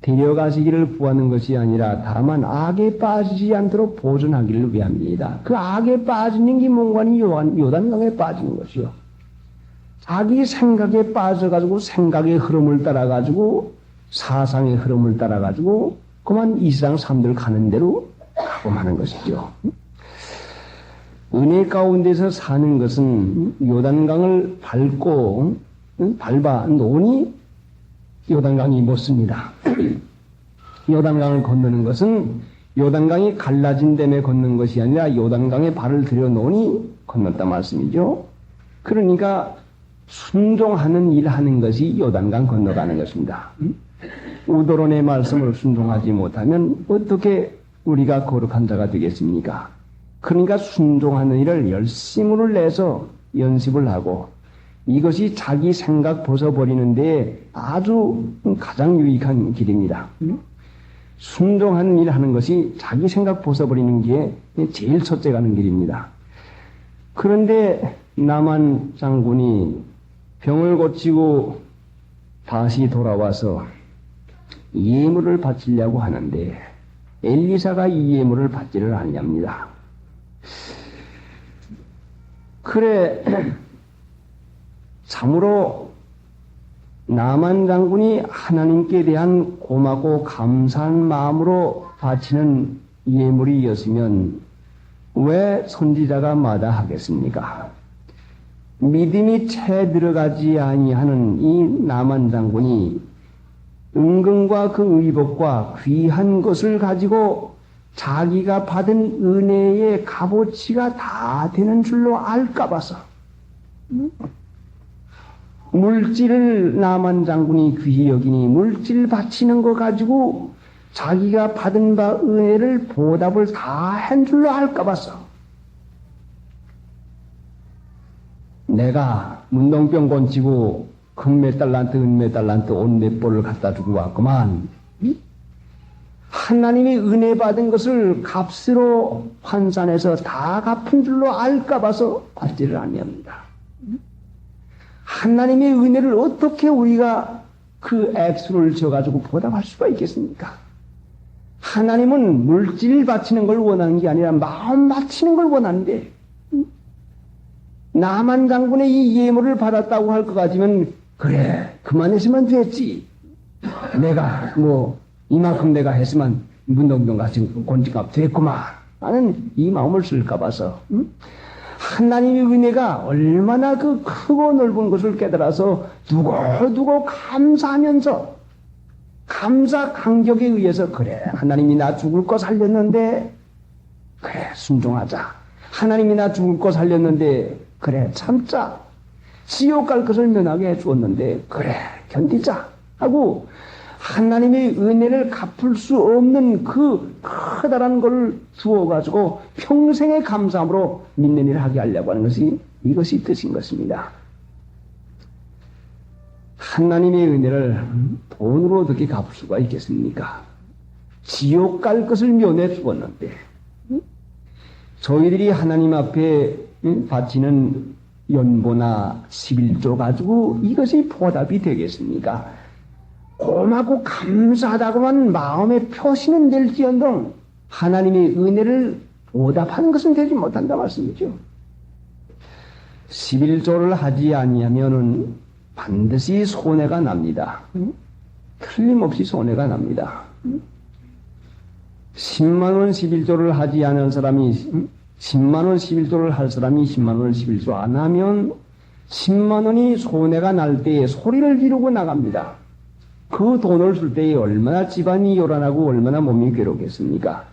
데려가시기를 구하는 것이 아니라 다만 악에 빠지지 않도록 보존하기를 위함입니다. 그 악에 빠지는 게 뭔가니 요단강에 빠지는 것이요. 자기 생각에 빠져가지고 생각의 흐름을 따라가지고 사상의 흐름을 따라가지고 그만 이 세상 사람들 가는 대로 가고 마는 것이죠. 은혜 가운데서 사는 것은 요단강을 밟아 놓으니 요단강이 멎습니다. 요단강을 건너는 것은 요단강이 갈라진 데에 걷는 것이 아니라 요단강에 발을 들여놓으니 건넜다 말씀이죠. 그러니까 순종하는 일 하는 것이 요단강 건너가는 것입니다. 우도론의 말씀을 순종하지 못하면 어떻게 우리가 거룩한 자가 되겠습니까? 그러니까 순종하는 일을 열심을 내서 연습을 하고 이것이 자기 생각 벗어버리는 데 아주 가장 유익한 길입니다. 순종하는 일 하는 것이 자기 생각 벗어버리는 게 제일 첫째 가는 길입니다. 그런데 나만 장군이 병을 고치고 다시 돌아와서 예물을 바치려고 하는데 엘리사가 이 예물을 받지를 않냐입니다. 그래 참으로 나만 장군이 하나님께 대한 고맙고 감사한 마음으로 바치는 예물이었으면 왜 선지자가 마다하겠습니까? 믿음이 채 들어가지 아니하는 이 나만 장군이 은근과 그 의복과 귀한 것을 가지고 자기가 받은 은혜의 값어치가 다 되는 줄로 알까 봐서 물질을 나만 장군이 귀히 여기니 물질 바치는 거 가지고 자기가 받은 바 은혜를 보답을 다 한 줄로 알까 봐서 내가 문동병 건치고 금 몇 달란트 은 몇 달란트 옷 몇 벌을 갖다 주고 왔구만. 하나님이 은혜 받은 것을 값으로 환산해서 다 갚은 줄로 알까 봐서 받지를 아니합니다. 하나님의 은혜를 어떻게 우리가 그 액수를 지어가지고 보답할 수가 있겠습니까? 하나님은 물질 바치는 걸 원하는 게 아니라 마음 바치는 걸 원하는데 나만 장군의 이 예물을 받았다고 할 것 같으면 그래 그만했으면 됐지. 내가 이만큼 내가 했으면 문동병 같은 곤지값 됐구만 하는 이 마음을 쓸까 봐서 하나님의 은혜가 얼마나 그 크고 넓은 것을 깨달아서 두고두고 감사하면서 감사 감격에 의해서 그래 하나님이 나 죽을 거 살렸는데 그래 순종하자. 하나님이 나 죽을 거 살렸는데 그래 참자. 지옥 갈 것을 면하게 해주었는데 그래 견디자 하고 하나님의 은혜를 갚을 수 없는 그 커다란 걸 두어가지고 평생의 감사함으로 믿는 일을 하게 하려고 하는 것이 이것이 뜻인 것입니다. 하나님의 은혜를 돈으로 어떻게 갚을 수가 있겠습니까? 지옥 갈 것을 면해 주었는데 저희들이 하나님 앞에 바치는 연보나 11조 가지고 이것이 보답이 되겠습니까? 고맙고 감사하다고만 마음의 표시는 될지언정 하나님의 은혜를 보답하는 것은 되지 못한다 말씀이죠. 11조를 하지 아니하면은 반드시 손해가 납니다. 틀림없이 손해가 납니다. 10만원 11조를 하지 않은 사람이 10만원 11조를 할 사람이 10만원을 11조 안 하면 10만원이 손해가 날 때에 소리를 지르고 나갑니다. 그 돈을 줄 때에 얼마나 집안이 요란하고 얼마나 몸이 괴롭겠습니까?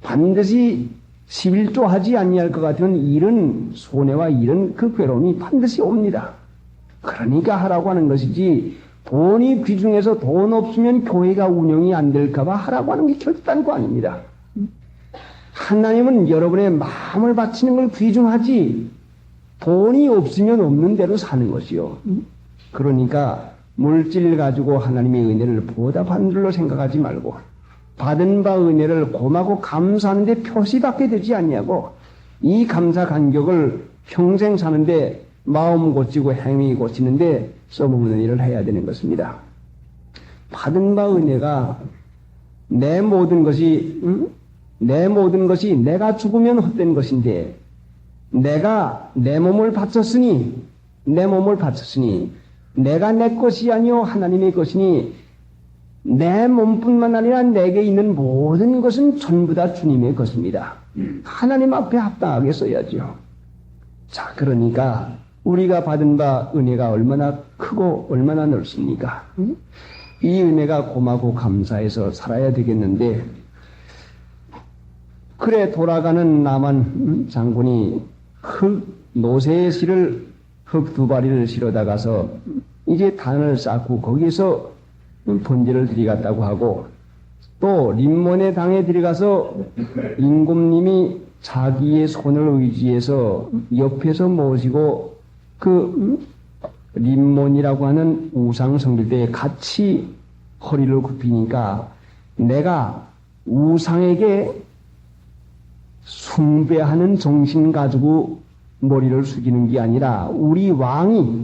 반드시 11조 하지 아니할 것 같으면 이런 손해와 이런 그 괴로움이 반드시 옵니다. 그러니까 하라고 하는 것이지 돈이 귀중해서 돈 없으면 교회가 운영이 안 될까봐 하라고 하는 게 결단코 아닙니다. 하나님은 여러분의 마음을 바치는 걸 귀중하지 돈이 없으면 없는 대로 사는 것이요. 그러니까 물질 가지고 하나님의 은혜를 보답한 줄로 생각하지 말고 받은 바 은혜를 고마고 감사하는데 표시받게 되지 않냐고 이 감사 간격을 평생 사는데 마음 고치고 행위 고치는데 써먹는 일을 해야 되는 것입니다. 받은 바 은혜가 내 모든 것이 내가 죽으면 헛된 것인데 내가 내 몸을 바쳤으니 내가 내 것이 아니요 하나님의 것이니 내 몸뿐만 아니라 내게 있는 모든 것은 전부 다 주님의 것입니다. 하나님 앞에 합당하게 써야죠. 자, 그러니까 우리가 받은 바 은혜가 얼마나 크고 얼마나 넓습니까? 이 은혜가 고마고 감사해서 살아야 되겠는데, 그래 돌아가는 나만 장군이 노새에 실을 흙 2바리를 실어다 가서 이제 단을 쌓고 거기서 번제를 드리겠다고 하고, 또 림몬의 당에 들어가서 임금님이 자기의 손을 의지해서 옆에서 모시고 림몬이라고 하는 우상 성들에 같이 허리를 굽히니까 내가 우상에게 숭배하는 정신 가지고 머리를 숙이는 게 아니라 우리 왕이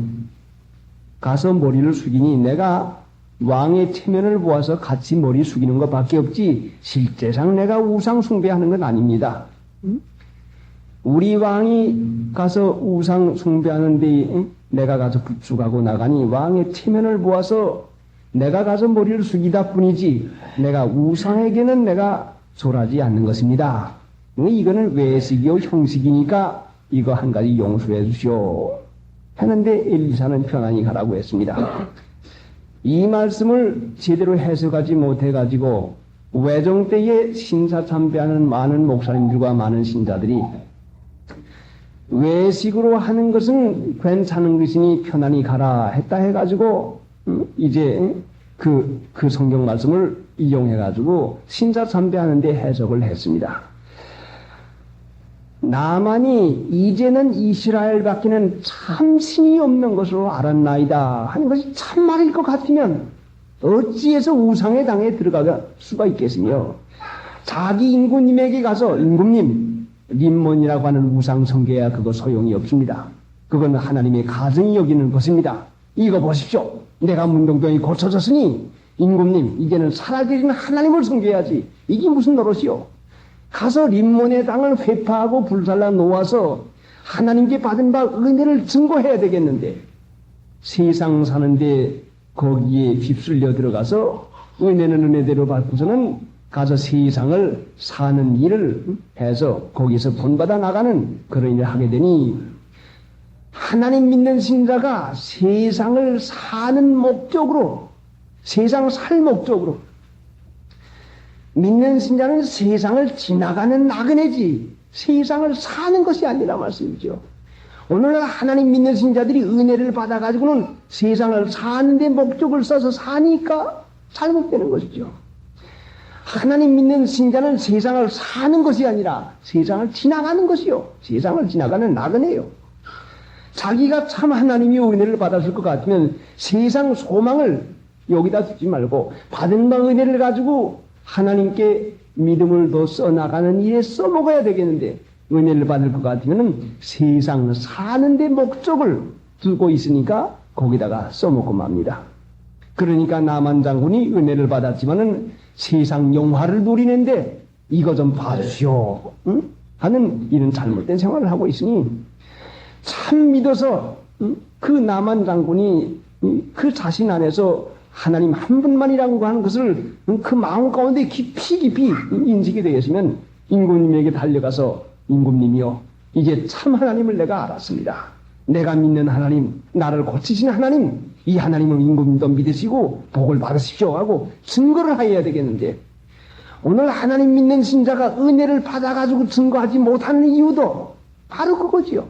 가서 머리를 숙이니 내가 왕의 체면을 보아서 같이 머리 숙이는 것밖에 없지 실제상 내가 우상 숭배하는 건 아닙니다. 우리 왕이 가서 우상 숭배하는데 내가 가서 부축하고 나가니 왕의 체면을 보아서 내가 가서 머리를 숙이다 뿐이지 내가 우상에게는 내가 절하지 않는 것입니다. 이거는 외식이요 형식이니까 이거 한 가지 용서해 주시오 하는데 엘리사는 편안히 가라고 했습니다. 이 말씀을 제대로 해석하지 못해가지고 외정 때에 신사참배하는 많은 목사님들과 많은 신자들이 외식으로 하는 것은 괜찮은 것이니 편안히 가라 했다 해가지고 이제 그 성경 말씀을 이용해가지고 신사참배하는데 해석을 했습니다. 나만이 이제는 이스라엘밖에는 참 신이 없는 것으로 알았나이다 하는 것이 참말일 것 같으면 어찌해서 우상의 당에 들어갈 수가 있겠으며, 자기 임금님에게 가서 임금님 림몬이라고 하는 우상 성계야 그거 소용이 없습니다. 그건 하나님의 가정이 여기는 것입니다. 이거 보십시오. 내가 문둥병이 고쳐졌으니 임금님 이제는 살아계신 하나님을 섬겨야지. 이게 무슨 노릇이요? 가서 림몬의 땅을 회파하고 불살라 놓아서 하나님께 받은 바 은혜를 증거해야 되겠는데, 세상 사는데 거기에 휩쓸려 들어가서 은혜는 은혜대로 받고서는 가서 세상을 사는 일을 해서 거기서 본받아 나가는 그런 일을 하게 되니, 하나님 믿는 신자가 세상을 사는 목적으로, 세상 살 목적으로, 믿는 신자는 세상을 지나가는 나그네지 세상을 사는 것이 아니라 말씀이죠. 오늘날 하나님 믿는 신자들이 은혜를 받아가지고는 세상을 사는데 목적을 써서 사니까 잘못되는 것이죠. 하나님 믿는 신자는 세상을 사는 것이 아니라 세상을 지나가는 것이요. 세상을 지나가는 나그네요. 자기가 참 하나님이 은혜를 받았을 것 같으면 세상 소망을 여기다 두지 말고 받은 바 은혜를 가지고 하나님께 믿음을 더 써나가는 일에 써먹어야 되겠는데, 은혜를 받을 것 같으면 세상 사는데 목적을 두고 있으니까 거기다가 써먹고 맙니다. 그러니까 나만 장군이 은혜를 받았지만은 세상 영화를 누리는데 이거 좀 봐주시오 하는 이런 잘못된 생활을 하고 있으니, 참 믿어서 그 나만 장군이 그 자신 안에서 하나님 한 분만이라고 하는 것을 그 마음 가운데 깊이 인식이 되겠으면 임금님에게 달려가서 임금님이요, 이제 참 하나님을 내가 알았습니다. 내가 믿는 하나님, 나를 고치시는 하나님, 이 하나님은 임금님도 믿으시고 복을 받으십시오 하고 증거를 해야 되겠는데, 오늘 하나님 믿는 신자가 은혜를 받아가지고 증거하지 못하는 이유도 바로 그거지요.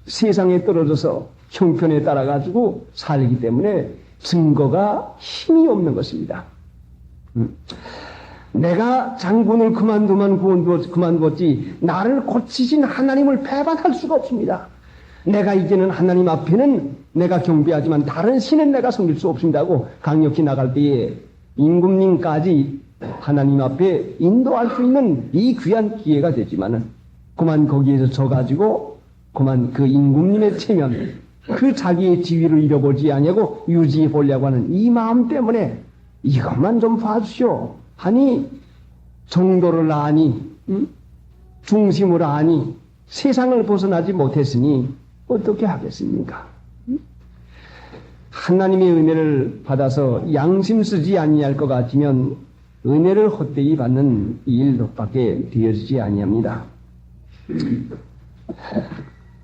세상에 떨어져서 형편에 따라가지고 살기 때문에 증거가 힘이 없는 것입니다. 내가 장군을 그만두었지 나를 고치신 하나님을 배반할 수가 없습니다. 내가 이제는 하나님 앞에는 내가 경배하지만 다른 신은 내가 섬길 수 없습니다 하고 강력히 나갈 때에 임금님까지 하나님 앞에 인도할 수 있는 이 귀한 기회가 되지만은 그만 거기에서 져가지고 그만 그 임금님의 체면, 그 자기의 지위를 잃어보지 아니하고 유지해 보려고 하는 이 마음 때문에 이것만 좀 봐주시오 하니 정도를 아니, 중심을 아니 세상을 벗어나지 못했으니 어떻게 하겠습니까? 하나님의 은혜를 받아서 양심 쓰지 아니할 것 같으면 은혜를 헛되이 받는 일밖에 되어지지 아니합니다.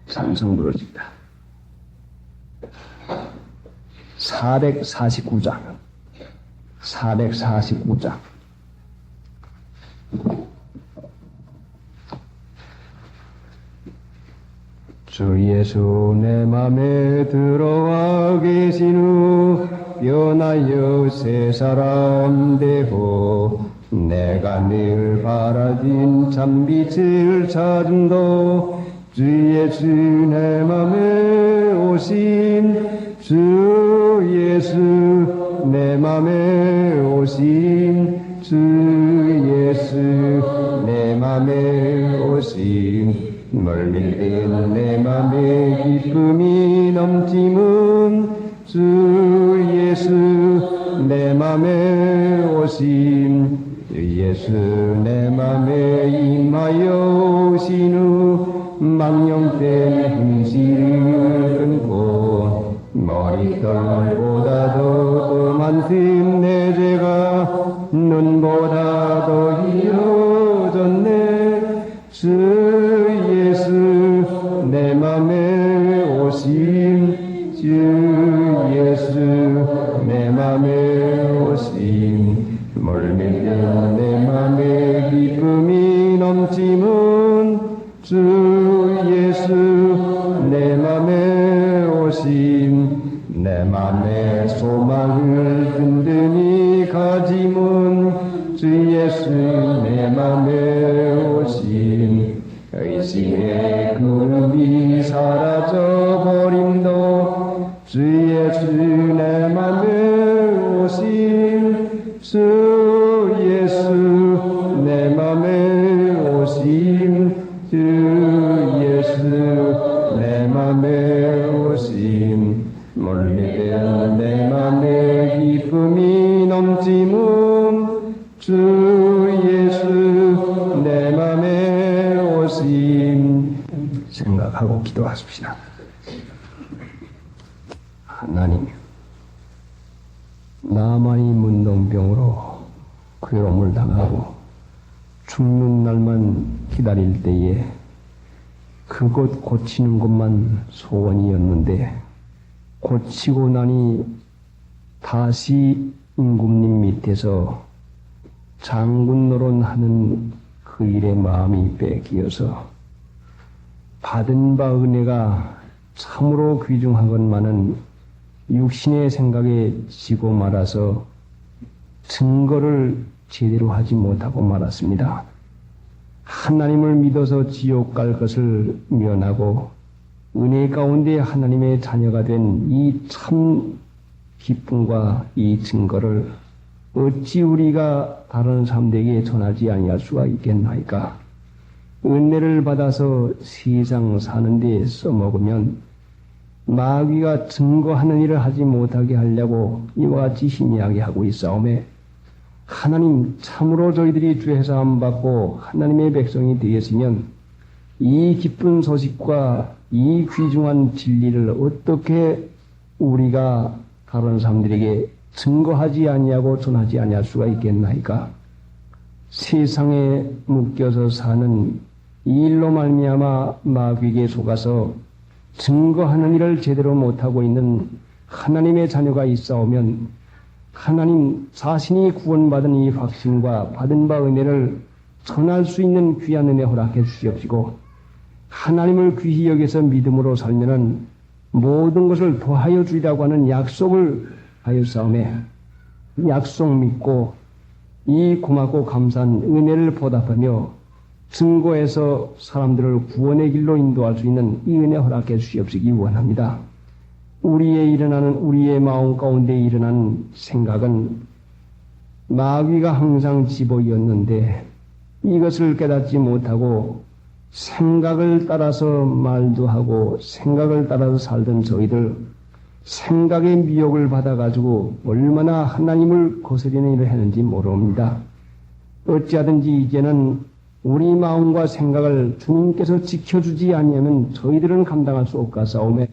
찬송 부르십니다. 449장 449장 주 예수 내 맘에 들어와 계신 후 변하여 새 사람 되고 내가 늘 바라진 참빛을 찾음도 주 예수 내 맘에 오신 주 예수 내 맘에 오신 주 예수 내 맘에 오신 멀밀된 내 맘에 기쁨이 넘치는 주 예수 내 맘에 오신 주 예수 내 맘에 임하여 오신 후 망령된 힘실을 끊고 머리털보다도 더 많은 내 죄가 눈보다 더 이어졌네 주 예수 내 맘에 오신 주 예수 내 맘에 오신 멀밀된 내 맘에 기쁨이 넘치는 주 예수 내 맘에 오신 내 맘에 소망을 든든히 가짐은 주 예수 내 맘에 오신 의심의 그룹이 사라져 버림도 주 예수 내 맘에 오신 주 예수 내 맘에 오신 주 예수 내 맘에 오신 멀리된 내 맘에 기쁨이 넘치는 주 예수 내 맘에 오신 생각하고 기도하십시다. 하나님, 나만이 문둥병으로 괴로움을 당하고 죽는 날만 기다릴 때에 그곳 고치는 것만 소원이었는데 고치고 나니 다시 임금님 밑에서 장군 노릇하는 그 일에 마음이 빼기어서 받은 바 은혜가 참으로 귀중한 것만은 육신의 생각에 지고 말아서 증거를 제대로 하지 못하고 말았습니다. 하나님을 믿어서 지옥 갈 것을 면하고 은혜 가운데 하나님의 자녀가 된 이 참 기쁨과 이 증거를 어찌 우리가 다른 사람들에게 전하지 아니할 수가 있겠나이까? 은혜를 받아서 세상 사는 데 써먹으면 마귀가 증거하는 일을 하지 못하게 하려고 이와 같이 희미하게 하고 있사오매 하나님 참으로 저희들이 죄 사함 받고 하나님의 백성이 되었으면 이 기쁜 소식과 이 귀중한 진리를 어떻게 우리가 다른 사람들에게 증거하지 아니하고 전하지 아니할 수가 있겠나이까? 세상에 묶여서 사는 이 일로 말미암아 마귀에게 속아서 증거하는 일을 제대로 못하고 있는 하나님의 자녀가 있사오면 하나님 자신이 구원받은 이 확신과 받은 바 은혜를 전할 수 있는 귀한 은혜 허락해 주시옵시고 하나님을 귀히 여겨서 믿음으로 살면은 모든 것을 더하여 주리라고 하는 약속을 하였사오매 약속 믿고 이 고맙고 감사한 은혜를 보답하며 증거해서 사람들을 구원의 길로 인도할 수 있는 이 은혜 허락해 주시옵시기 원합니다. 우리의 마음 가운데 일어나는 생각은 마귀가 항상 집어이었는데 이것을 깨닫지 못하고 생각을 따라서 말도 하고 생각을 따라서 살던 저희들 생각의 미혹을 받아가지고 얼마나 하나님을 거스리는 일을 했는지 모릅니다. 어찌하든지 이제는 우리 마음과 생각을 주님께서 지켜주지 아니하면 저희들은 감당할 수 없사오매